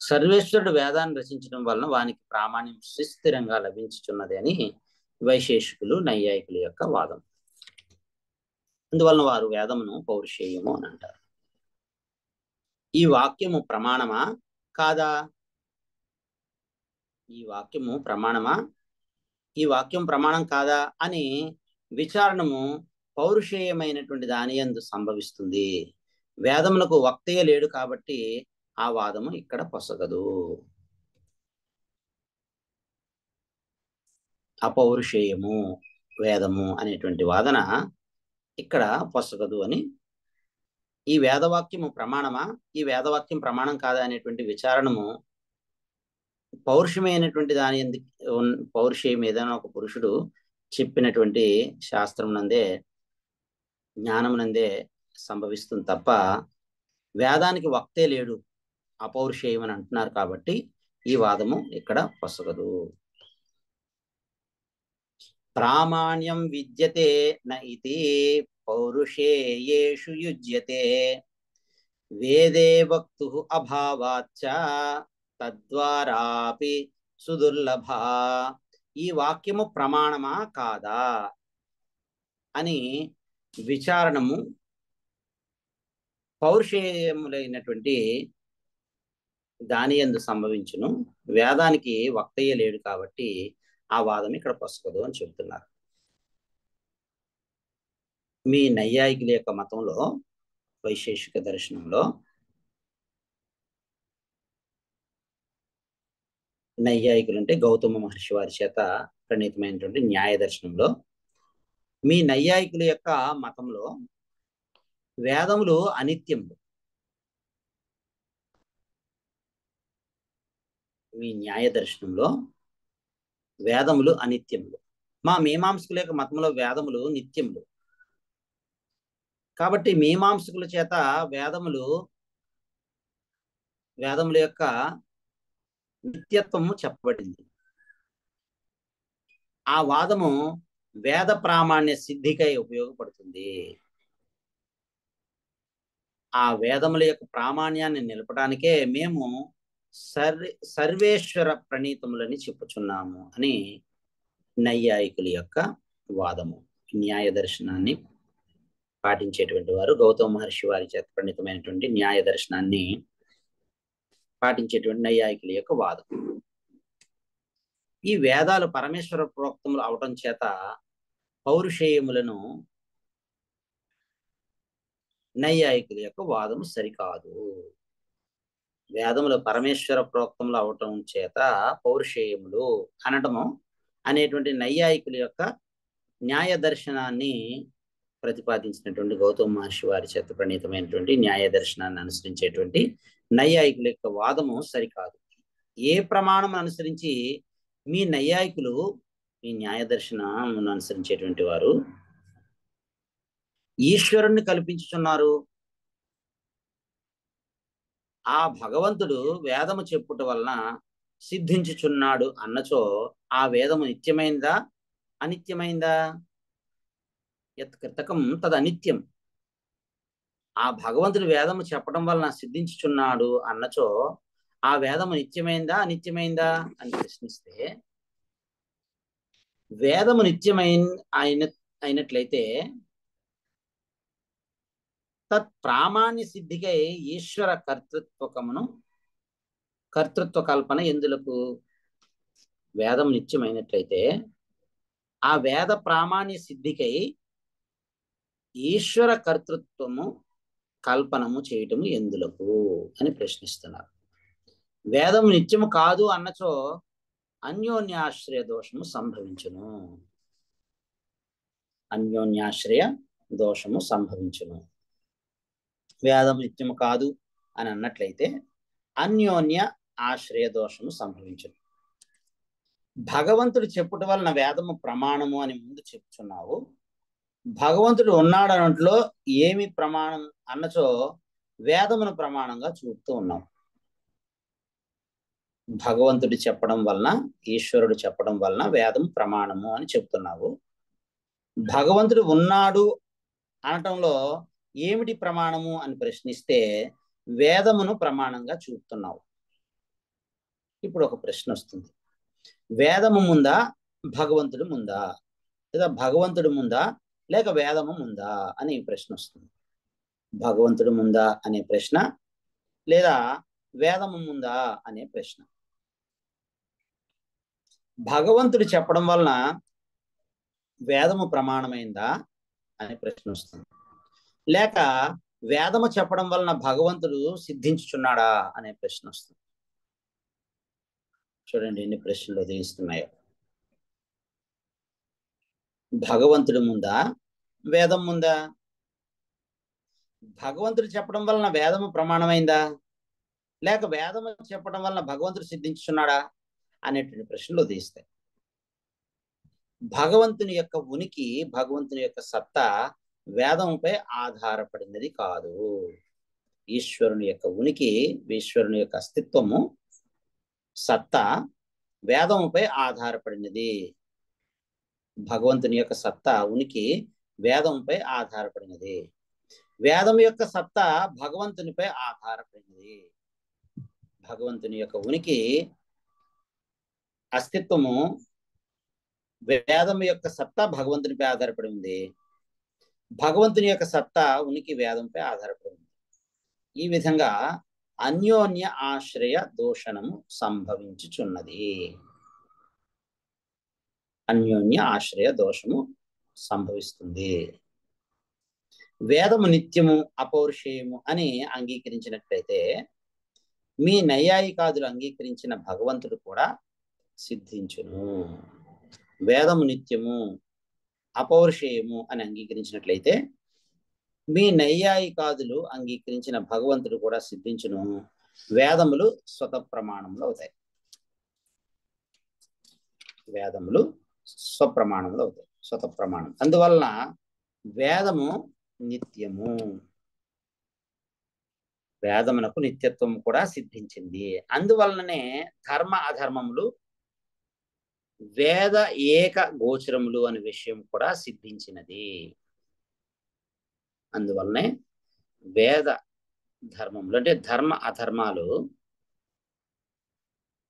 సర్వేశ్వరుడు వేదాన్ని రచించడం వలన వానికి ప్రామాణ్యం సుస్థిరంగా లభించుచున్నది అని వైశేషికులు నైయాయికుల యొక్క వాదం. అందువలన వారు వేదమును పౌరుషేయము అని అంటారు. ఈ వాక్యము ప్రమాణమా కాదా? ఈ వాక్యము ప్రమాణమా, ఈ వాక్యం ప్రమాణం కాదా అని విచారణము పౌరుషేయమైనటువంటి దాని యందు సంభవిస్తుంది. వేదములకు వక్తయే లేడు కాబట్టి ఆ వాదము ఇక్కడ పొసగదు. అపౌరుషేయము వేదము అనేటువంటి వాదన ఇక్కడ పొసగదు అని, ఈ వేదవాక్యము ప్రమాణమా, ఈ వేదవాక్యం ప్రమాణం కాదా అనేటువంటి విచారణము పౌరుషమైనటువంటి దాని పౌరుషేయం ఏదైనా ఒక పురుషుడు చెప్పినటువంటి శాస్త్రం నందే, జ్ఞానం నందే సంభవిస్తుంది తప్ప వేదానికి వక్తే లేడు, అపౌరుషేయం అని అంటున్నారు కాబట్టి ఈ వాదము ఇక్కడ పొసగదు. ప్రామాణ్యం విద్యతే న ఇతి పౌరుషేయేషు యుజ్యతే వేదే వక్తు అభావాచ్చ తద్వారాపి సుదుర్లభ. ఈ వాక్యము ప్రమాణమా కాదా అని విచారణము పౌరుషేయములైనటువంటి దాని యందు సంభవించును, వేదానికి వక్తయ్య లేడు కాబట్టి ఆ వాదం ఇక్కడ పొసగదు అని చెబుతున్నారు. మీ నైయాయికుల యొక్క మతంలో, వైశేషిక దర్శనంలో నైయాయికులు అంటే గౌతమ మహర్షి వారి చేత ప్రణీతమైనటువంటి న్యాయ దర్శనంలో, మీ నైయాయికుల యొక్క మతంలో వేదములు అనిత్యములు, మీ న్యాయ దర్శనంలో వేదములు అనిత్యములు. మా మీమాంసకుల యొక్క మతంలో వేదములు నిత్యములు. కాబట్టి మీమాంసకుల చేత వేదముల యొక్క నిత్యత్వము చెప్పబడింది. ఆ వాదము వేద ప్రామాణ్య సిద్ధికై ఉపయోగపడుతుంది. ఆ వేదముల యొక్క ప్రామాణ్యాన్ని నిలపడానికే మేము సర్వేశ్వర ప్రణీతములని చెప్పుచున్నాము అని నైయాయికుల యొక్క వాదము. న్యాయ దర్శనాన్ని పాటించేటువంటి వారు, గౌతమ మహర్షి వారి చేత ప్రణీతమైనటువంటి న్యాయ దర్శనాన్ని పాటించేటువంటి నైయాయికుల యొక్క వాదం. ఈ వేదాలు పరమేశ్వర ప్రోక్తములు అవటం చేత పౌరుషేయములను నైయాయికుల యొక్క వాదము సరికాదు. వేదములు పరమేశ్వర ప్రోక్తములు అవటం చేత పౌరుషేయములు అనటము అనేటువంటి నైయాయికుల యొక్క న్యాయ దర్శనాన్ని ప్రతిపాదించినటువంటి గౌతమ మహర్షి వారి చేత ప్రణీతమైనటువంటి న్యాయ దర్శనాన్ని అనుసరించేటువంటి నైయాయికుల యొక్క వాదము సరికాదు. ఏ ప్రమాణం అనుసరించి మీ నైయాయికులు మీ న్యాయ దర్శనం అనుసరించేటువంటి వారు ఈశ్వరుణ్ణి కల్పించుచున్నారు? ఆ భగవంతుడు వేదము చెప్పుట వలన సిద్ధించుచున్నాడు అన్నచో ఆ వేదము నిత్యమైందా అనిత్యమైందా? యత్ కృతకం తద్ అనిత్యం. ఆ భగవంతుడు వేదము చెప్పడం వలన సిద్ధించుచున్నాడు అన్నచో ఆ వేదము నిత్యమైందా అనిత్యమైందా అని ప్రశ్నిస్తే వేదము అయినట్లయితే తత్ ప్రామాణ్య సిద్ధికై ఈశ్వర కర్తృత్వ కల్పన ఎందులకు? వేదం నిత్యమైనట్లయితే ఆ వేద ప్రామాణ్య సిద్ధికై ఈశ్వర కర్తృత్వము కల్పనము చేయటము ఎందులకు అని ప్రశ్నిస్తున్నారు. వేదము నిత్యము కాదు అన్నచో అన్యోన్యాశ్రయ దోషము సంభవించును. అన్యోన్యాశ్రయ దోషము సంభవించును. వేదం నిత్యము కాదు అని అన్నట్లయితే అన్యోన్య ఆశ్రయ దోషము సంభవించును. భగవంతుడు చెప్పుట వలన వేదము ప్రమాణము అని ముందు చెప్తున్నావు. భగవంతుడు ఉన్నాడనట్లో ఏమి ప్రమాణం అన్నచో వేదమును ప్రమాణంగా చూపుతూ ఉన్నాం. భగవంతుడు చెప్పడం వలన, ఈశ్వరుడు చెప్పడం వలన వేదం ప్రమాణము అని చెప్తున్నావు. భగవంతుడు ఉన్నాడు అనటంలో ఏమిటి ప్రమాణము అని ప్రశ్నిస్తే వేదమును ప్రమాణంగా చూపుతున్నావు. ఇప్పుడు ఒక ప్రశ్న వస్తుంది, వేదము ముందా భగవంతుడు ముందా, లేదా భగవంతుడు ముందా లేక వేదము ముందా అని ప్రశ్న వస్తుంది. భగవంతుడు ముందా అనే ప్రశ్న లేదా వేదము ముందా అనే ప్రశ్న. భగవంతుడు చెప్పడం వలన వేదము ప్రమాణమైందా అనే ప్రశ్న వస్తుంది, లేక వేదము చెప్పడం వలన భగవంతుడు సిద్ధించుచున్నాడా అనే ప్రశ్న వస్తుంది. చూడండి ఎన్ని ప్రశ్నలు ఉదయిస్తున్నాయో. భగవంతుడు ముందా వేదం ముందా? భగవంతుడు చెప్పడం వలన వేదము ప్రమాణమైందా, లేక వేదము చెప్పడం వలన భగవంతుడు సిద్ధించుచున్నాడా అనేటువంటి ప్రశ్నలు ఉదయిస్తాయి. భగవంతుని యొక్క ఉనికి, భగవంతుని యొక్క సత్తా వేదముపై ఆధారపడినది కాదు. ఈశ్వరుని యొక్క ఉనికి, ఈశ్వరుని యొక్క అస్తిత్వము, సత్తా వేదముపై ఆధారపడినది. భగవంతుని యొక్క సత్తా ఉనికి వేదంపై ఆధారపడినది. వేదం యొక్క సత్తా భగవంతునిపై ఆధారపడినది. భగవంతుని యొక్క ఉనికి, అస్తిత్వము, వేదం యొక్క సత్తా భగవంతునిపై ఆధారపడి ఉంది. భగవంతుని యొక్క సత్తా ఉనికి వేదంపై ఆధారపడి ఉంది. ఈ విధంగా అన్యోన్య ఆశ్రయ దోషణము సంభవించుచున్నది. అన్యోన్య ఆశ్రయ దోషము సంభవిస్తుంది. వేదము నిత్యము అపౌరుషేయము అని అంగీకరించినట్లయితే మీ నైయాయికాదులు అంగీకరించిన భగవంతుడు కూడా సిద్ధించును. వేదము నిత్యము అపౌరుషేయము అని అంగీకరించినట్లయితే మీ నైయాయికాదులు అంగీకరించిన భగవంతుడు కూడా సిద్ధించును. వేదములు స్వత ప్రమాణంలో అవుతాయి. వేదములు స్వప్రమాణంలో అవుతాయి, స్వత ప్రమాణం. అందువలన వేదము నిత్యము, వేదమునకు నిత్యత్వం కూడా సిద్ధించింది. అందువలననే ధర్మ అధర్మములు వేద ఏక గోచరములు అనే విషయం కూడా సిద్ధించినది. అందువల్లనే వేద ధర్మములు అంటే ధర్మ అధర్మాలు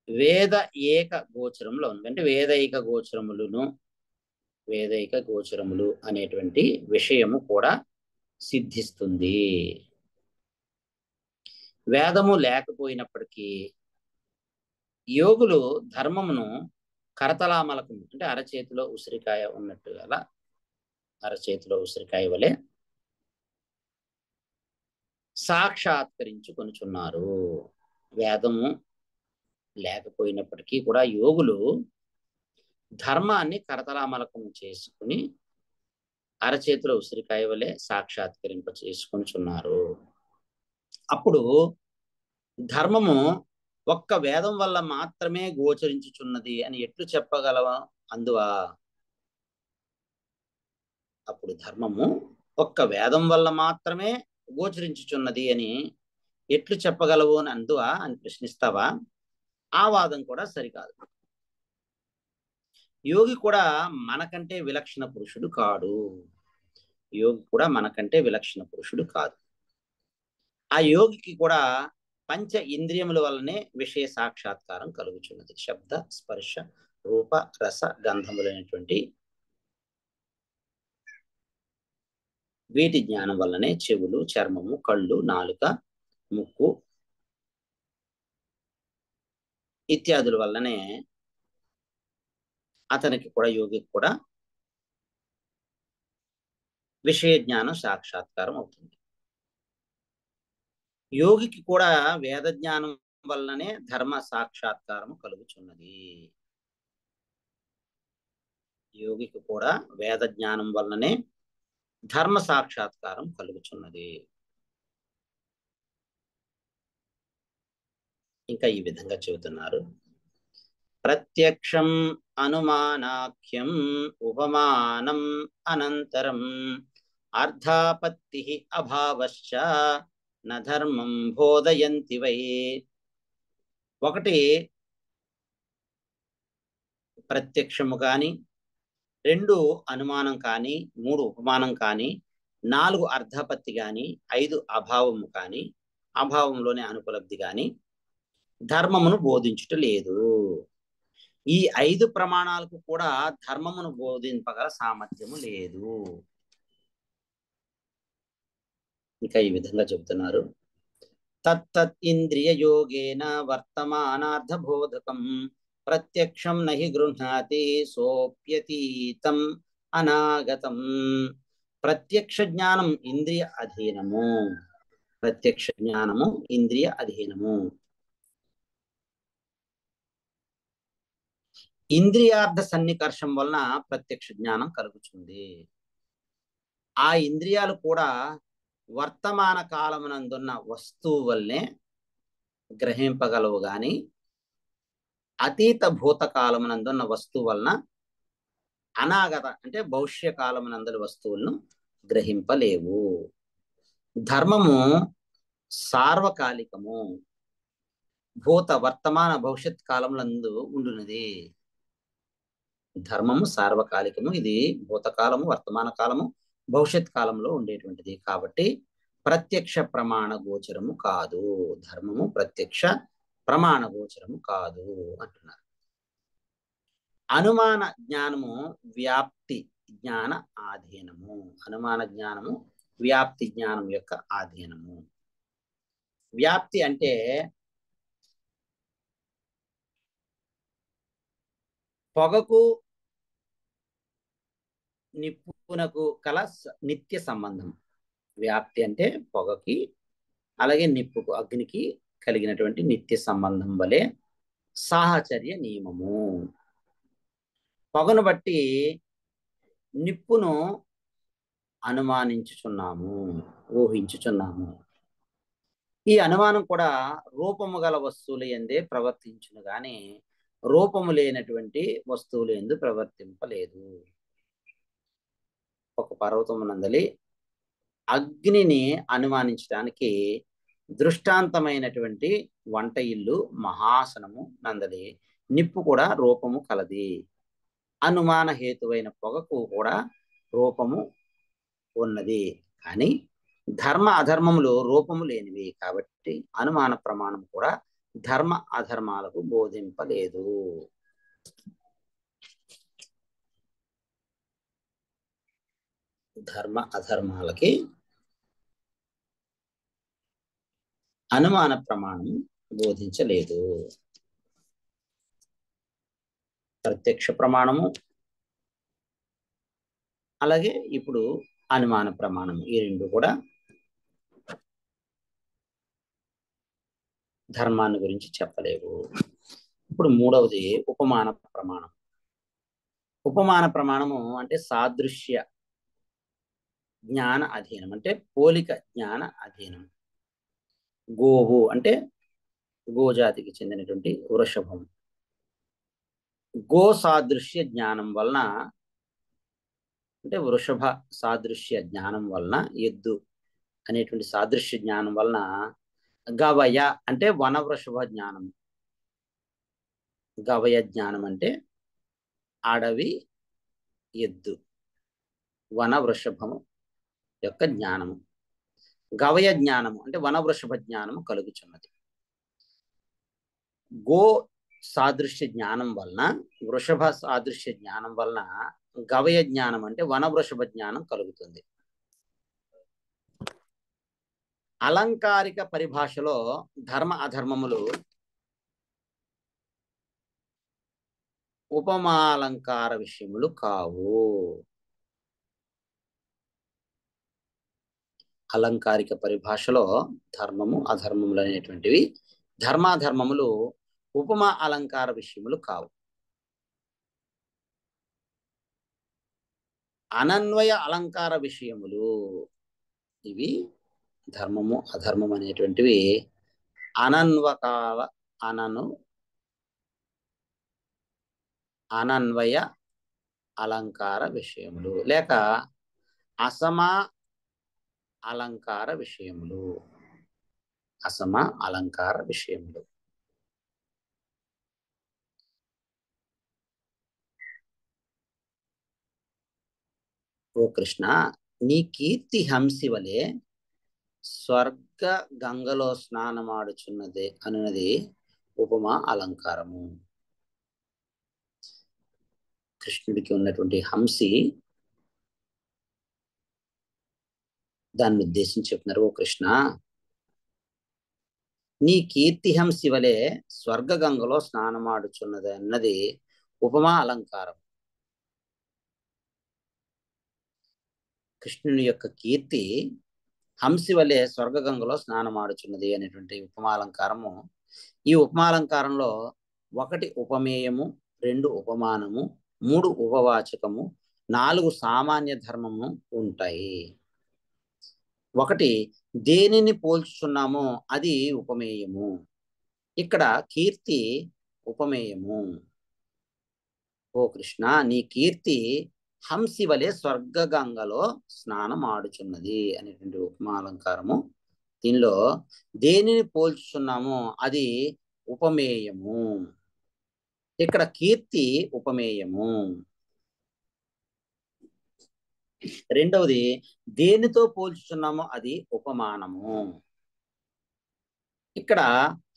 వేద ఏక గోచరంలో ఉంది. అంటే వేదైక గోచరములు అనేటువంటి విషయము కూడా సిద్ధిస్తుంది. వేదము లేకపోయినప్పటికీ యోగులు ధర్మమును కరతలామలకు అంటే అరచేతిలో ఉసిరికాయ ఉన్నట్టుగా, అలా అరచేతిలో ఉసిరికాయ వలె సాక్షాత్కరించుకొనుచున్నారు. వేదము లేకపోయినప్పటికీ కూడా యోగులు ధర్మాన్ని కరతలామలకం చేసుకుని అరచేతిలో ఉసిరికాయ వలె సాక్షాత్కరింప చేసుకొనుచున్నారు. అప్పుడు ధర్మము ఒక్క వేదం వల్ల మాత్రమే గోచరించుచున్నది అని ఎట్లు చెప్పగలవా? అందువా అప్పుడు ధర్మము ఒక్క వేదం వల్ల మాత్రమే గోచరించుచున్నది అని ఎట్లు చెప్పగలవు అని అందువా అని ప్రశ్నిస్తావా? ఆ వాదం కూడా సరికాదు. యోగి కూడా మనకంటే విలక్షణ పురుషుడు కాడు. యోగి కూడా మనకంటే విలక్షణ పురుషుడు కాదు. ఆ యోగికి కూడా పంచ ఇంద్రియముల వల్లనే విషయ సాక్షాత్కారం కలుగుచున్నది. శబ్ద, స్పర్శ, రూప రస గంధములైనటువంటి వీటి జ్ఞానం వల్లనే చెవులు, చర్మము, కళ్ళు, నాలుక, ముక్కు ఇత్యాదుల వల్లనే అతనికి కూడా, యోగికి కూడా విషయ జ్ఞానం సాక్షాత్కారం అవుతుంది. యోగికి కూడా వేద జ్ఞానం వల్లనే ధర్మ సాక్షాత్కారం కలుగుచున్నది. యోగికి కూడా వేద జ్ఞానం వల్లనే ధర్మ సాక్షాత్కారం కలుగుచున్నది. ఇంకా ఈ విధంగా చెబుతున్నారు. ప్రత్యక్షం అనుమానాఖ్యం ఉపమానం అనంతరం అర్థాపత్తి అభావశ్చ న ధర్మం బోధయంతి వై. ఒకటి ప్రత్యక్షము కాని, రెండు అనుమానం కాని, మూడు ఉపమానం కాని, నాలుగు అర్థాపత్తి కాని, ఐదు అభావము కాని, అభావంలోనే అనుపలబ్ధి కాని ధర్మమును బోధించుట లేదు. ఈ ఐదు ప్రమాణాలకు కూడా ధర్మమును బోధింపగల సామర్థ్యము లేదు. ఇంకా ఈ విధంగా చెబుతున్నారు. తత్తత్ ఇంద్రియ యోగేన వర్తమానార్థ బోధకం ప్రత్యక్షం నహి గృహ్ణాతి సోప్యతీతం అనాగతం. ప్రత్యక్ష జ్ఞానం ఇంద్రియ అధీనము. ప్రత్యక్ష జ్ఞానము ఇంద్రియ అధీనము. ఇంద్రియార్థ సన్నికర్షం వలన ప్రత్యక్ష జ్ఞానం కలుగుతుంది. ఆ ఇంద్రియాలు కూడా వర్తమాన కాలమునందున్న వస్తువు వల్లనే గ్రహింపగలవు గాని అతీత భూత కాలమునందున్న వస్తువు వలన అనాగత అంటే భవిష్య కాలమునందరి వస్తువులను గ్రహింపలేవు. ధర్మము సార్వకాలికము. భూత వర్తమాన భవిష్యత్ కాలములందు ఉండునది. ధర్మము సార్వకాలికము. ఇది భూతకాలము, వర్తమాన కాలము, భవిష్యత్ కాలంలో ఉండేటువంటిది. కాబట్టి ప్రత్యక్ష ప్రమాణ గోచరము కాదు. ధర్మము ప్రత్యక్ష ప్రమాణ గోచరము కాదు అంటున్నారు. అనుమాన జ్ఞానము వ్యాప్తి జ్ఞాన ఆధీనము. అనుమాన జ్ఞానము వ్యాప్తి జ్ఞానం యొక్క ఆధీనము. వ్యాప్తి అంటే పొగకు నిప్పునకు కల నిత్య సంబంధం. వ్యాప్తి అంటే పొగకి అలాగే నిప్పుకు, అగ్నికి కలిగినటువంటి నిత్య సంబంధం వలె సాహచర్య నియమము. పొగను బట్టి నిప్పును అనుమానించుచున్నాము, ఊహించుచున్నాము. ఈ అనుమానం కూడా రూపము గల వస్తువులు ఎందే ప్రవర్తించును గాని రూపము లేనటువంటి వస్తువులు ఎందు ప్రవర్తింపలేదు. ఒక పర్వతమునందలి అగ్నిని అనుమానించడానికి దృష్టాంతమైనటువంటి వంట ఇల్లు మహాసనము నందలి నిప్పు కూడా రూపము కలది. అనుమాన హేతువైన పొగకు కూడా రూపము ఉన్నది. కానీ ధర్మ అధర్మములు రూపము లేనివి. కాబట్టి అనుమాన ప్రమాణం కూడా ధర్మ అధర్మాలకు బోధింపలేదు. ధర్మ అధర్మాలకి అనుమాన ప్రమాణం బోధించలేదు. ప్రత్యక్ష ప్రమాణము అలాగే ఇప్పుడు అనుమాన ప్రమాణం, ఈ రెండు కూడా ధర్మాన్ని గురించి చెప్పలేవు. ఇప్పుడు మూడవది ఉపమాన ప్రమాణం. ఉపమాన ప్రమాణము అంటే సాదృశ్య జ్ఞాన అధీనం, అంటే పోలిక జ్ఞాన అధీనం. గోవు అంటే గోజాతికి చెందినటువంటి వృషభం. గో సాదృశ్య జ్ఞానం వలన అంటే వృషభ సాదృశ్య జ్ఞానం వలన, ఎద్దు అనేటువంటి సాదృశ్య జ్ఞానం వలన గవయ అంటే వన వృషభ జ్ఞానం. గవయ జ్ఞానం అంటే అడవి ఎద్దు, వన వృషభము యొక్క జ్ఞానము. గవయ జ్ఞానము అంటే వన వృషభ జ్ఞానము కలుగుచున్నది. గో సాదృశ్య జ్ఞానం వలన, వృషభ సాదృశ్య జ్ఞానం వలన గవయ జ్ఞానం అంటే వన వృషభ జ్ఞానం కలుగుతుంది. అలంకారిక పరిభాషలో ధర్మ అధర్మములు ఉపమాలంకార విషయములు కావు. అలంకారిక పరిభాషలో ధర్మము అధర్మములు అనేటువంటివి ధర్మాధర్మములు ఉపమా అలంకార విషయములు కావు. అనన్వయ అలంకార విషయములు ఇవి. ధర్మము అధర్మం అనేటువంటివి అనన్వయ అలంకార విషయములు లేక అసమా అలంకార విషయములు. అసమ అలంకార విషయములు. ఓ కృష్ణ, నీ కీర్తి హంసి వలె స్వర్గ గంగలో స్నానమాడుచున్నదే అనున్నది ఉపమా అలంకారము. కృష్ణుడికి ఉన్నటువంటి హంసి దాన్ని ఉద్దేశించి చెప్తున్నారు. ఓ కృష్ణ, నీ కీర్తి హంసి వలె స్వర్గ గంగలో స్నానమాడుచున్నది అన్నది ఉపమా అలంకారం. కృష్ణుని యొక్క కీర్తి హంసి వలె స్వర్గగంగలో స్నానమాడుచున్నది అనేటువంటి ఉపమాలంకారము. ఈ ఉపమాలంకారంలో 1 ఉపమేయము, 2 ఉపమానము, 3 ఉపవాచకము, 4 సామాన్య ధర్మము ఉంటాయి. 1 దేనిని పోల్చుచున్నామో అది ఉపమేయము. ఇక్కడ కీర్తి ఉపమేయము. ఓ కృష్ణ, నీ కీర్తి హంసి వలె స్వర్గగంగలో స్నానం ఆడుచున్నది అనేటువంటి ఉపమాలంకారము. దీనిలో దేనిని పోల్చుచున్నామో అది ఉపమేయము. ఇక్కడ కీర్తి ఉపమేయము. రెండవది దేనితో పోల్చుచున్నామో అది ఉపమానము. ఇక్కడ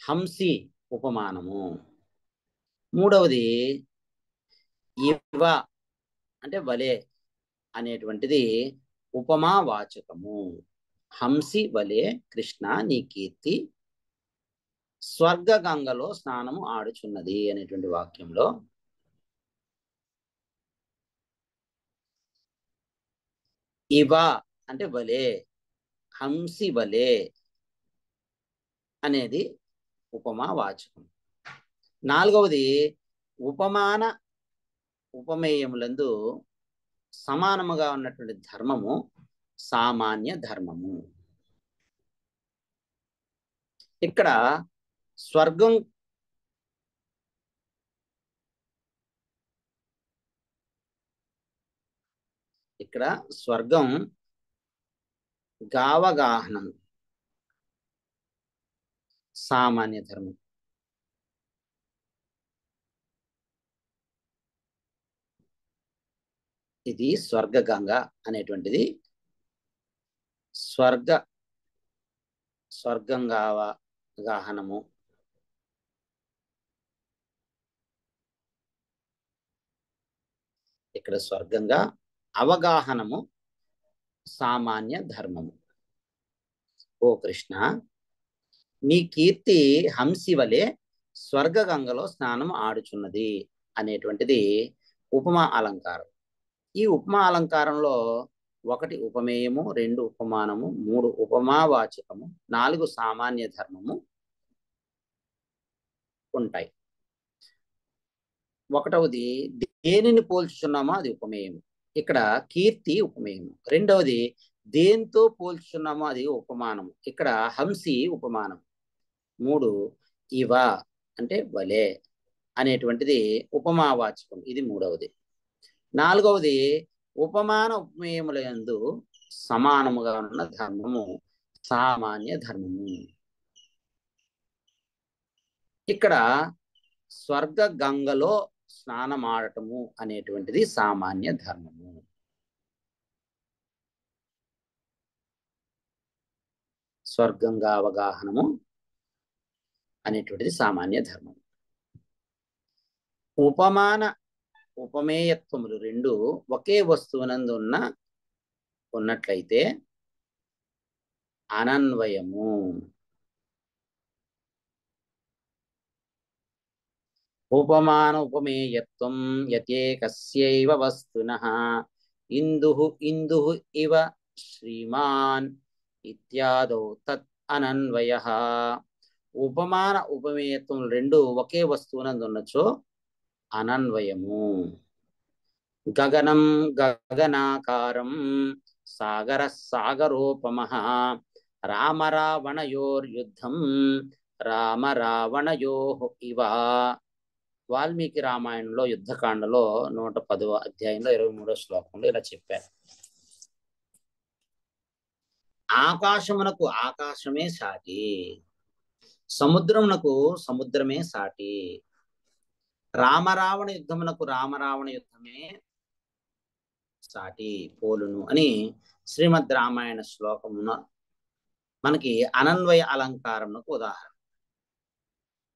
హంసి ఉపమానము. మూడవది ఇవ అంటే వలే అనేటువంటిది ఉపమావాచకము. హంసి వలే కృష్ణ నీ కీర్తి స్వర్గ గంగలో స్నానము ఆడుచున్నది అనేటువంటి వాక్యంలో ఇవ అంటే వలే, హంసి వలే అనేది ఉపమావాచకం. నాలుగవది ఉపమాన ఉపమేయములందు సమానముగా ఉన్నటువంటి ధర్మము సామాన్య ధర్మము. ఇక్కడ స్వర్గం స్వర్గం గావగాహనం సామాన్య ధర్మం. ఇది స్వర్గగంగ అనేటువంటిది స్వర్గం గావగాహనము. ఇక్కడ స్వర్గంగా అవగాహనము సామాన్య ధర్మము. ఓ కృష్ణ, నీ కీర్తి హంసి వలె స్వర్గగంగలో స్నానం ఆడుచున్నది అనేటువంటిది ఉపమా అలంకారం. ఈ ఉపమా అలంకారంలో 1 ఉపమేయము, 2 ఉపమానము, 3 ఉపమావాచకము, 4 సామాన్య ధర్మము ఉంటాయి. ఒకటవది దేనిని పోల్చుచున్నామో అది ఉపమేయము. ఇక్కడ కీర్తి ఉపమేయము. రెండవది దేంతో పోల్చుచున్నామో అది ఉపమానము. ఇక్కడ హంసి ఉపమానం. 3 ఇవ అంటే వలే అనేటువంటిది ఉపమావాచకం. ఇది మూడవది. నాలుగవది ఉపమాన ఉపమేయముల యందు సమానముగా ఉన్న ధర్మము సామాన్య ధర్మము. ఇక్కడ స్వర్గ గంగలో స్నానమాడటము అనేటువంటిది సామాన్య ధర్మము. స్వర్గంగా అవగాహనము అనేటువంటిది సామాన్య ధర్మం. ఉపమాన ఉపమేయత్వములు రెండు ఒకే వస్తువునందు ఉన్నట్లయితే అనన్వయము. ఉపమాన ఉపమేయత్వం యతేకస్యైవ వస్తునః ఇందుః ఇందుః ఇవ శ్రీమాన్ ఇత్యాదో తత్ అనన్వయః. ఉపమాన ఉపమేయత్వం రెండు ఒకే వస్తువునందు ఉన్నచో అనన్వయము. గగనం గగనాకారం సాగర సాగరోపమః రామ రావణయోర్యుద్ధం రామ రావణయోః ఇవ. వాల్మీకి రామాయణంలో యుద్ధకాండలో 110వ అధ్యాయంలో 23వ శ్లోకంలో ఇలా చెప్పారు. ఆకాశమునకు ఆకాశమే సాటి, సముద్రమునకు సముద్రమే సాటి, రామరావణ యుద్ధమునకు రామరావణ యుద్ధమే సాటి పోలును అని శ్రీమద్ రామాయణ శ్లోకమున మనకి అనన్వయ అలంకారమునకు ఉదాహరణ.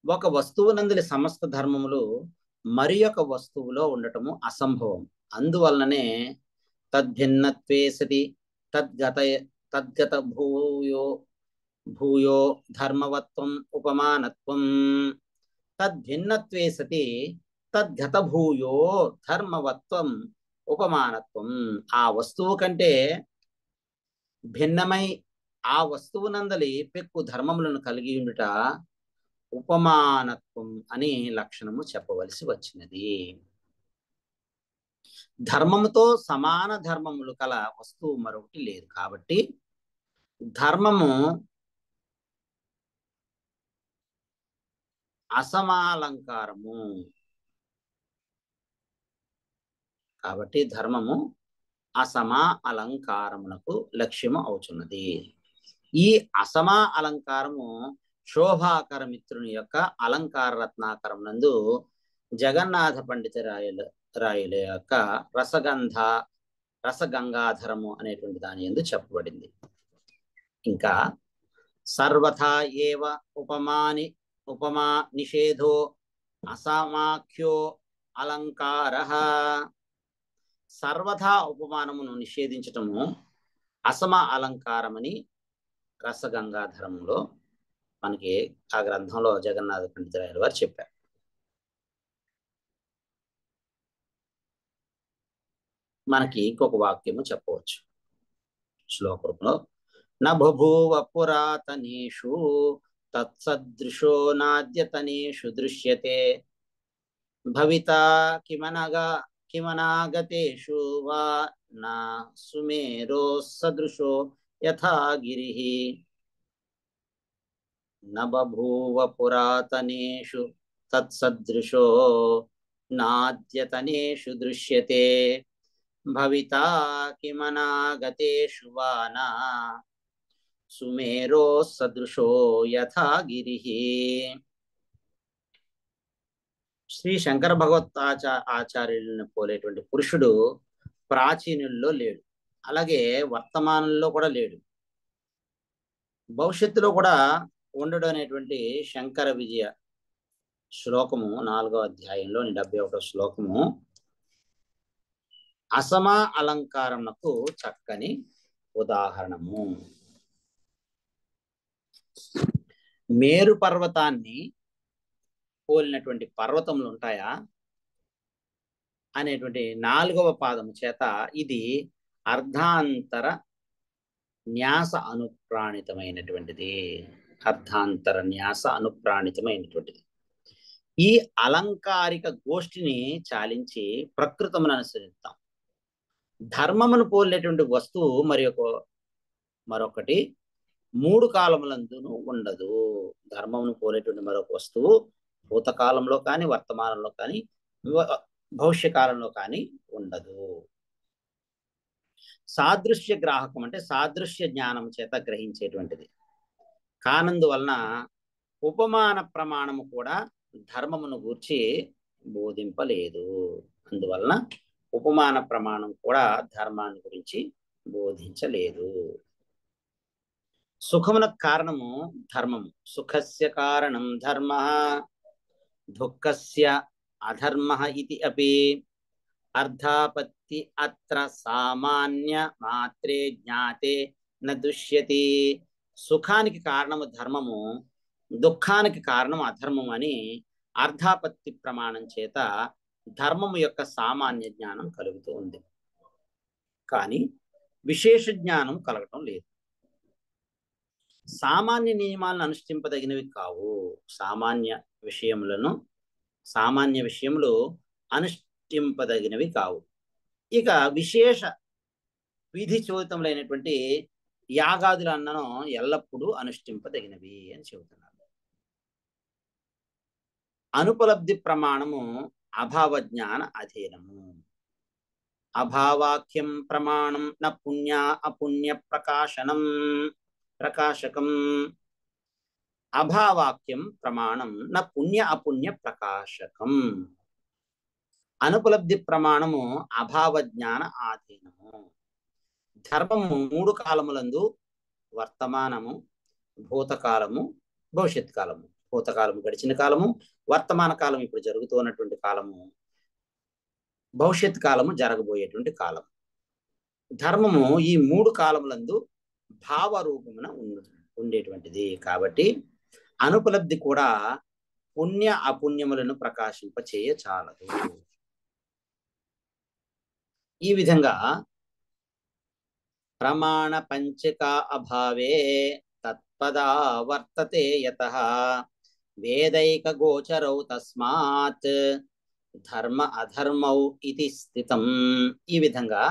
ఒక వస్తువునందులి సమస్త ధర్మములు మరి ఒక వస్తువులో ఉండటము అసంభవం. అందువలననే తద్భిన్నత్వే సతి తద్గత భూయో భూయో ధర్మవత్వం ఉపమానత్వం. తద్భిన్నత్వే సతి తద్గత భూయో ధర్మవత్వం ఉపమానత్వం. ఆ వస్తువు కంటే భిన్నమై ఆ వస్తువునందలి పెక్కు ధర్మములను కలిగి ఉండుట ఉపమానత్వం అని లక్షణము చెప్పవలసి వచ్చినది. ధర్మముతో సమాన ధర్మములు కల వస్తువు మరొకటి లేదు. కాబట్టి ధర్మము అసమాలంకారము. కాబట్టి ధర్మము అసమా అలంకారమునకు లక్ష్యము అవుతున్నది. ఈ అసమా అలంకారము శోభాకర మిత్రుని యొక్క అలంకార రత్నాకరం నందు జగన్నాథ పండిత రాయుల యొక్క రసగంగాధరము అనేటువంటి దాని యందు చెప్పబడింది. ఇంకా సర్వథా ఏవ ఉపమా నిషేధో అసమాఖ్యో అలంకారః. సర్వథా ఉపమానమును నిషేధించటము అసమ అలంకారమని రసగంగాధరంలో మనకి ఆ గ్రంథంలో జగన్నాథ పండితురాయలు వారు చెప్పారు. మనకి ఇంకొక వాక్యము చెప్పవచ్చు శ్లోకంలో. నబభూవ పురాతనేషు తత్సదృశో నాద్యతనేషు దృశ్యతే భవితా కిమనాగతేషు వా నా సుమేరో సదృశో యథా గిరిః. నబభూవ పురాతనేషు తత్సదృశో నాద్యతనేషు దృశ్యతే భవితా కిమనాగతేషు వా నా సుమేరో సదృశో యథా గిరిః. శ్రీ శంకర భగవత్ ఆచార్యులను పోలేటువంటి పురుషుడు ప్రాచీనుల్లో లేడు, అలాగే వర్తమానంలో కూడా లేడు, భవిష్యత్తులో కూడా ఉండడు అనేటువంటి శంకర విజయ శ్లోకము 4వ అధ్యాయంలోని 71వ శ్లోకము అసమా అలంకారమునకు చక్కని ఉదాహరణము. మేరు పర్వతాన్ని పోలినటువంటి పర్వతములు ఉంటాయా అనేటువంటి 4వ పాదము చేత ఇది అర్ధాంతర న్యాస అనుప్రాణితమైనటువంటిది. అర్ధాంతర న్యాస అనుప్రాణితమైనటువంటిది. ఈ అలంకారిక గోష్ఠిని చాలించి ప్రకృతమును అనుసరిస్తాం. ధర్మమును పోలినటువంటి వస్తువు మరొకటి 3 కాలములందును ఉండదు. ధర్మమును పోలేటువంటి మరొక వస్తువు భూతకాలంలో కానీ వర్తమానంలో కానీ భవిష్య కాలంలో కానీ ఉండదు. సాదృశ్య గ్రాహకం అంటే సాదృశ్య జ్ఞానం చేత గ్రహించేటువంటిది కానందువలన ఉపమాన ప్రమాణము కూడా ధర్మమును గూర్చి బోధింపలేదు. అందువలన ఉపమాన ప్రమాణం కూడా ధర్మాన్ని గురించి బోధించలేదు. సుఖమునకు కారణము ధర్మము. సుఖస్య కారణం ధర్మ దుఃఖస్య అధర్మః ఇతి అపి అర్థాపత్తి అత్ర సామాన్య మాత్రే జ్ఞాతే న దుష్యతి. సుఖానికి కారణము ధర్మము, దుఃఖానికి కారణం అధర్మం అని అర్థాపత్తి ప్రమాణం చేత ధర్మము యొక్క సామాన్య జ్ఞానం కలుగుతూ ఉంది, కానీ విశేష జ్ఞానం కలగటం లేదు. సామాన్య నియమాలను అనుష్ఠింపదగినవి కావు. సామాన్య విషయములు అనుష్ఠింపదగినవి కావు. ఇక విశేష విధి చోదితములైనటువంటి యాగాదులు అన్నను ఎల్లప్పుడూ అనుష్ఠింపదగినవి అని చెబుతున్నారు. అనుపలబ్ధి ప్రమాణము అభావ జ్ఞాన అధీనము. అభావాఖ్యం ప్రమాణం న పుణ్య అపుణ్య ప్రకాశకం. అభావాక్యం ప్రమాణం న పుణ్య అపుణ్య ప్రకాశకం. అనుపలబ్ధి ప్రమాణము అభావ జ్ఞాన ఆధీనము. ధర్మము 3 కాలములందు వర్తమానము, భూతకాలము, భవిష్యత్ కాలము. భూతకాలము గడిచిన కాలము, వర్తమాన కాలం ఇప్పుడు జరుగుతున్నటువంటి కాలము, భవిష్యత్ కాలము జరగబోయేటువంటి కాలం. ధర్మము ఈ 3 కాలములందు భావరూపమున ఉండేటువంటిది. కాబట్టి అనుపలబ్ధి కూడా పుణ్య అపుణ్యములను ప్రకాశింపచేయ చాలదు. ఈ విధంగా ప్రమాణ పంచక అభావే తత్పదా వర్తతే యతః వేదైక గోచరౌ తస్మాత్ ధర్మ అధర్మౌ ఇతి స్థితం. ఈ విధంగా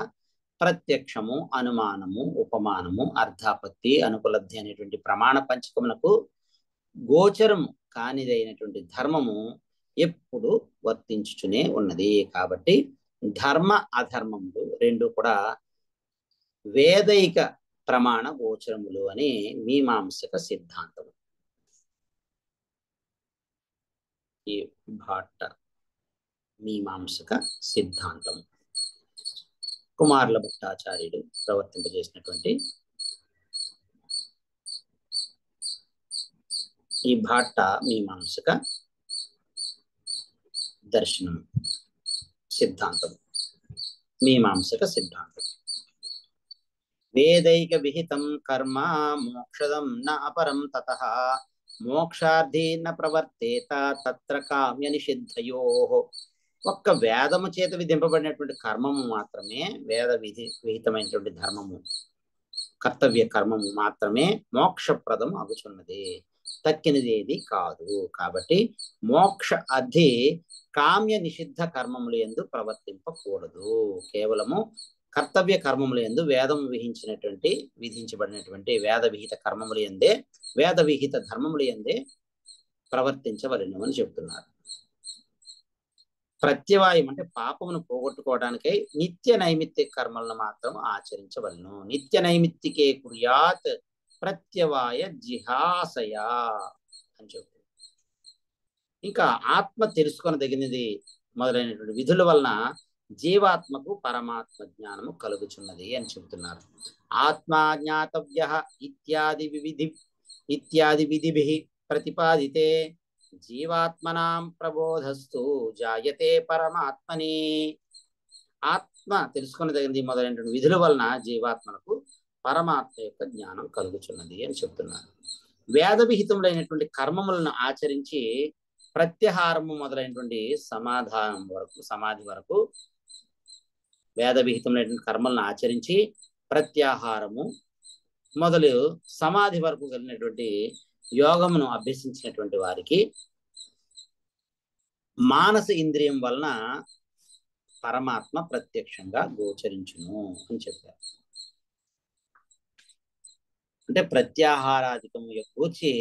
ప్రత్యక్షము, అనుమానము, ఉపమానము, అర్థాపత్తి, అనుపలబ్ధి అనేటువంటి ప్రమాణ పంచకములకు గోచరము కానిదైనటువంటి ధర్మము ఎప్పుడు వర్తించుచునే ఉన్నది. కాబట్టి ధర్మ అధర్మములు రెండు కూడా వేదైక ప్రమాణ గోచరములు అని మీమాంసక సిద్ధాంతం. ఈ భాట్ట మీమాంసక సిద్ధాంతం కుమారుల భట్టాచార్యుడు ప్రవర్తింపజేసినటువంటి ఈ భాట్ట మీమాంసక దర్శనం సిద్ధాంతం, మీమాంసక సిద్ధాంతం. వేదైక విహితం కర్మ మోక్షదం న అపరం తతః మోక్షార్థి న ప్రవర్తేత తత్ర కామ్య నిషిద్ధయోః. ఒక్క వేదము చేత విధింపబడినటువంటి కర్మము మాత్రమే, వేద విహితమైనటువంటి ధర్మము, కర్తవ్య కర్మము మాత్రమే మోక్షప్రదం అగుచున్నది, తక్కినది ఏది కాదు. కాబట్టి మోక్ష అర్థి కామ్య నిషిద్ధ కర్మములు యందు ప్రవర్తింపకూడదు. కేవలము కర్తవ్య కర్మముల యందు వేదము విధించబడినటువంటి వేద విహిత కర్మముల యందే, వేద విహిత ధర్మముల యందే ప్రవర్తించవలెను అని చెబుతున్నారు. ప్రత్యవాయం అంటే పాపమును పోగొట్టుకోవడానికై నిత్య నైమిత్తిక కర్మలను మాత్రం ఆచరించవలను. నిత్య నైమిత్తికే కుర్యాత్ ప్రత్యవాయ జిహాసయా అని చెబుతుంది. ఇంకా ఆత్మ తెలుసుకొనదగినది మొదలైనటువంటి విధుల వలన జీవాత్మకు పరమాత్మ జ్ఞానము కలుగుచున్నది అని చెబుతున్నారు. ఆత్మా జ్ఞాతవ్య ఇత్యాది విధిభిః ప్రతిపాదితే జీవాత్మనాం ప్రబోధస్తు జాయతే పరమాత్మని. ఆత్మ తెలుసుకొనదగినది మొదలైనటువంటి విధుల వలన జీవాత్మలకు పరమాత్మ యొక్క జ్ఞానం కలుగుచున్నది అని చెప్తున్నారు. వేద విహితములైనటువంటి కర్మములను ఆచరించి ప్రత్యహారము మొదలైనటువంటి సమాధి వరకు వేద విహితములైనటువంటి కర్మలను ఆచరించి ప్రత్యాహారము మొదలు సమాధి వరకు కలిగినటువంటి యోగమును అభ్యసించినటువంటి వారికి మానస ఇంద్రియం వలన పరమాత్మ ప్రత్యక్షంగా గోచరించును అని చెప్పారు. అంటే ప్రత్యాహారాధికము గురించి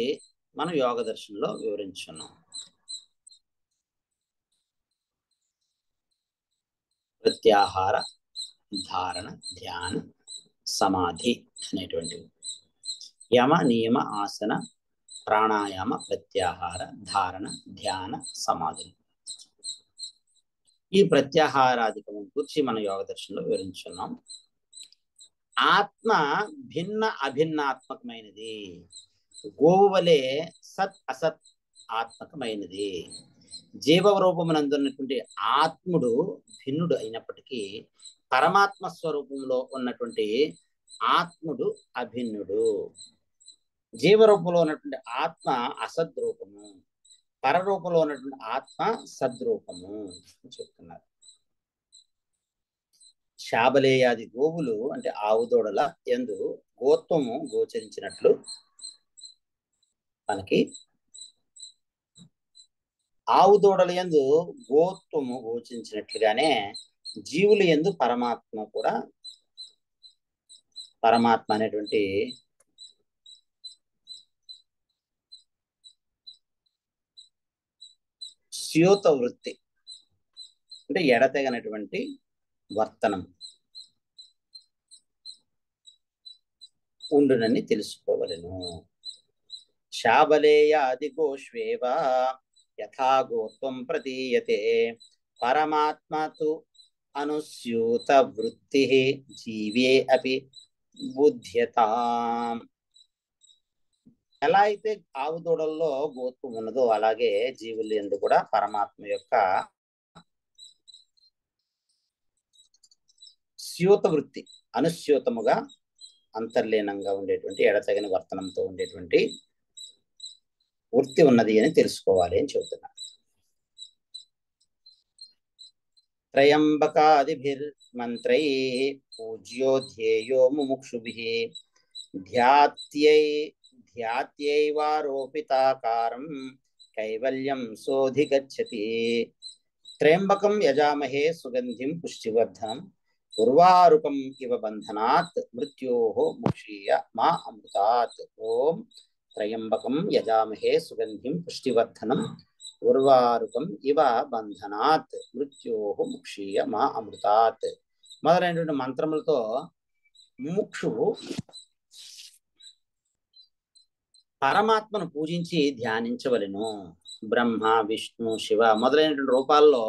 మనం యోగ దర్శనంలో వివరించున్నాం. ప్రత్యాహార, ధారణ, ధ్యాన, సమాధి అనేటువంటివి యమ, నియమ, ఆసన, ప్రాణాయామ, ప్రత్యాహార, ధారణ, ధ్యాన, సమాధులు. ఈ ప్రత్యాహారాధికము గురించి మన యోగ దర్శనంలో వివరించున్నాం. ఆత్మ భిన్న అభిన్నాత్మకమైనది. గోవు వలె సత్ అసత్ ఆత్మకమైనది. జీవ రూపమునందున్నటువంటి ఆత్ముడు భిన్నుడు అయినప్పటికీ పరమాత్మ స్వరూపంలో ఉన్నటువంటి ఆత్ముడు అభిన్నుడు. జీవరూపంలో ఉన్నటువంటి ఆత్మ అసద్రూపము, పరరూపంలో ఉన్నటువంటి ఆత్మ సద్రూపము అని చెప్తున్నారు. శాబలేయాది గోవులు అంటే ఆవుదోడల యందు గోత్వము గోచరించినట్లు మనకి ఆవుదోడల యందు గోత్వము గోచరించినట్లుగానే జీవుల యందు పరమాత్మ కూడా, పరమాత్మ అనేటువంటి స్యూత వృత్తి అంటే ఎడతెగనటువంటి వర్తనం ఉండునని తెలుసుకోవలెను. శాబలేయాది గోష్వేవ యథా గోత్వం ప్రతీయతే పరమాత్మతు అనుస్యూత వృత్తి జీవే అపి బుధ్యతాం. ఎలా అయితే ఆవుదూడల్లో గోత్వం ఉన్నదో అలాగే జీవుల యందు కూడా పరమాత్మ యొక్క స్యూత వృత్తి, అనుస్యూతముగా అంతర్లీనంగా ఉండేటువంటి ఎడతగిన వర్తనంతో ఉండేటువంటి వృత్తి ఉన్నది అని తెలుసుకోవాలి అని చెబుతున్నారు. త్రయంబకాదిభిర్మంత్రై పూజ్యో ధ్యేయో ముముక్షుభిః ధ్యాత్యైవారోపితాకారం కైవల్యం సోధిగచ్చతి. త్రయంబకం యజామహే సుగంధిం పుష్టివర్ధనం ఉర్వారుకం ఇవ బంధనాత్ మృత్యోః ముక్షీయ మా అమృతాత్. ఓం త్రయంబకం యజామహే సుగంధిం పుష్టివర్ధనం ఉర్వారుకం ఇవ బంధనాత్ మృత్యోః ముక్షీయ మా అమృతాత్ మొదలైనటువంటి మంత్రములతో ముముక్షువు పరమాత్మను పూజించి ధ్యానించవలెను. బ్రహ్మ, విష్ణు, శివ మొదలైనటువంటి రూపాల్లో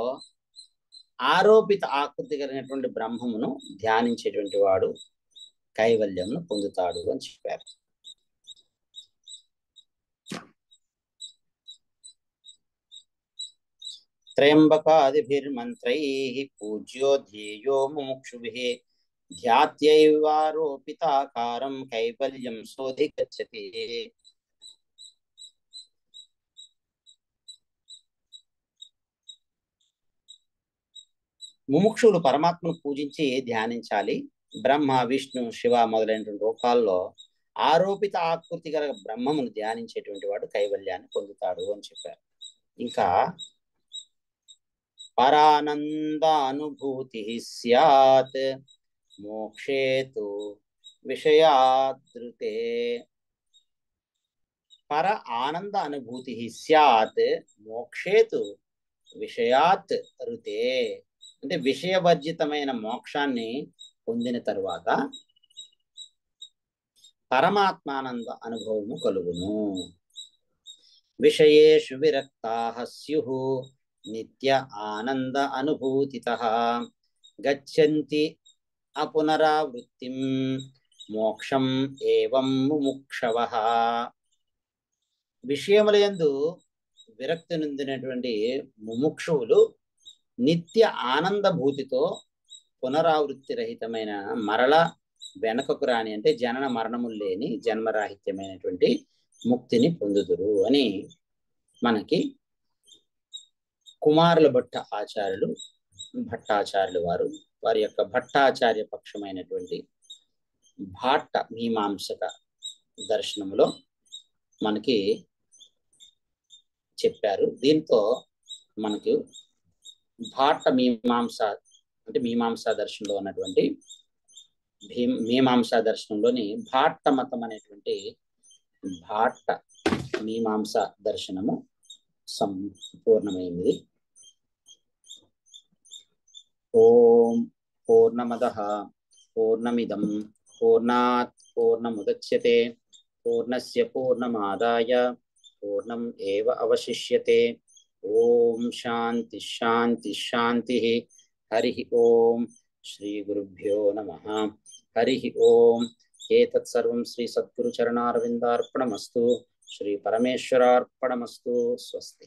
ఆరోపిత ఆకృతి కలిగినటువంటి బ్రహ్మమును ధ్యానించేటువంటి వాడు కైవల్యంను పొందుతాడు అని చెప్పారు. త్రయంబకాదిభిర్మంత్రైః పూజ్యో ధ్యేయో ముముక్షుభిః ధ్యాత్యైవారోపితాకారం కైవల్యం సోధిగచ్చతి. ముముక్షులు పరమాత్మను పూజించి ధ్యానించాలి. బ్రహ్మ, విష్ణు, శివ మొదలైనటువంటి రూపాల్లో ఆరోపిత ఆకృతి గల బ్రహ్మమును ధ్యానించేటువంటి వాడు కైవల్యాన్ని పొందుతాడు అని చెప్పారు. ఇంకా పరానందానుభూతి స్యాత్ మోక్షేతు విషయాదృతే. పర ఆనంద అనుభూతి స్యాత్ మోక్షేతు విషయాత్ రుతే. అంటే విషయవర్జితమైన మోక్షాన్ని పొందిన తరువాత పరమాత్మానంద అనుభవము కలుగును. విషయేషు విరక్తాః స్యుః నిత్య ఆనంద అనుభూతితః గచ్చంతి అపునరావృత్తిం మోక్షం ఏవం ముముక్షవః. విషయములందు విరక్తి నొందినటువంటి ముముక్షువులు నిత్య ఆనందభూతితో పునరావృత్తి రహితమైన మరల వెనకకు రాని అంటే జనన మరణములు లేని జన్మరాహిత్యమైనటువంటి ముక్తిని పొందుదురు అని మనకి కుమారుల భట్టాచార్యులు వారి యొక్క భట్టాచార్య పక్షమైనటువంటి భాట్ట మీమాంసక దర్శనములో మనకి చెప్పారు. దీంతో మనకి భాట్ట మీమాంస అంటే మీమాంసా దర్శనంలో ఉన్నటువంటి మీమాంసా దర్శనంలోని భాట్ట మతం అనేటువంటి భాట్ట మీమాంసా దర్శనము సంపూర్ణమైనది. ఓం పూర్ణమదః పూర్ణమిదం పూర్ణాత్ పూర్ణముదచ్యతే పూర్ణస్య పూర్ణమాదాయ పూర్ణం ఏవ అవశిష్యతే. ఓం శాంతి శాంతి శాంతి. హరి ఓం శ్రీ గురుభ్యో నమః. హరి ఓం. ఏతత్ సర్వం శ్రీ సద్గురు చరణారవిందార్పణమస్తు. శ్రీ పరమేశ్వరార్పణమస్తు. స్వస్తి.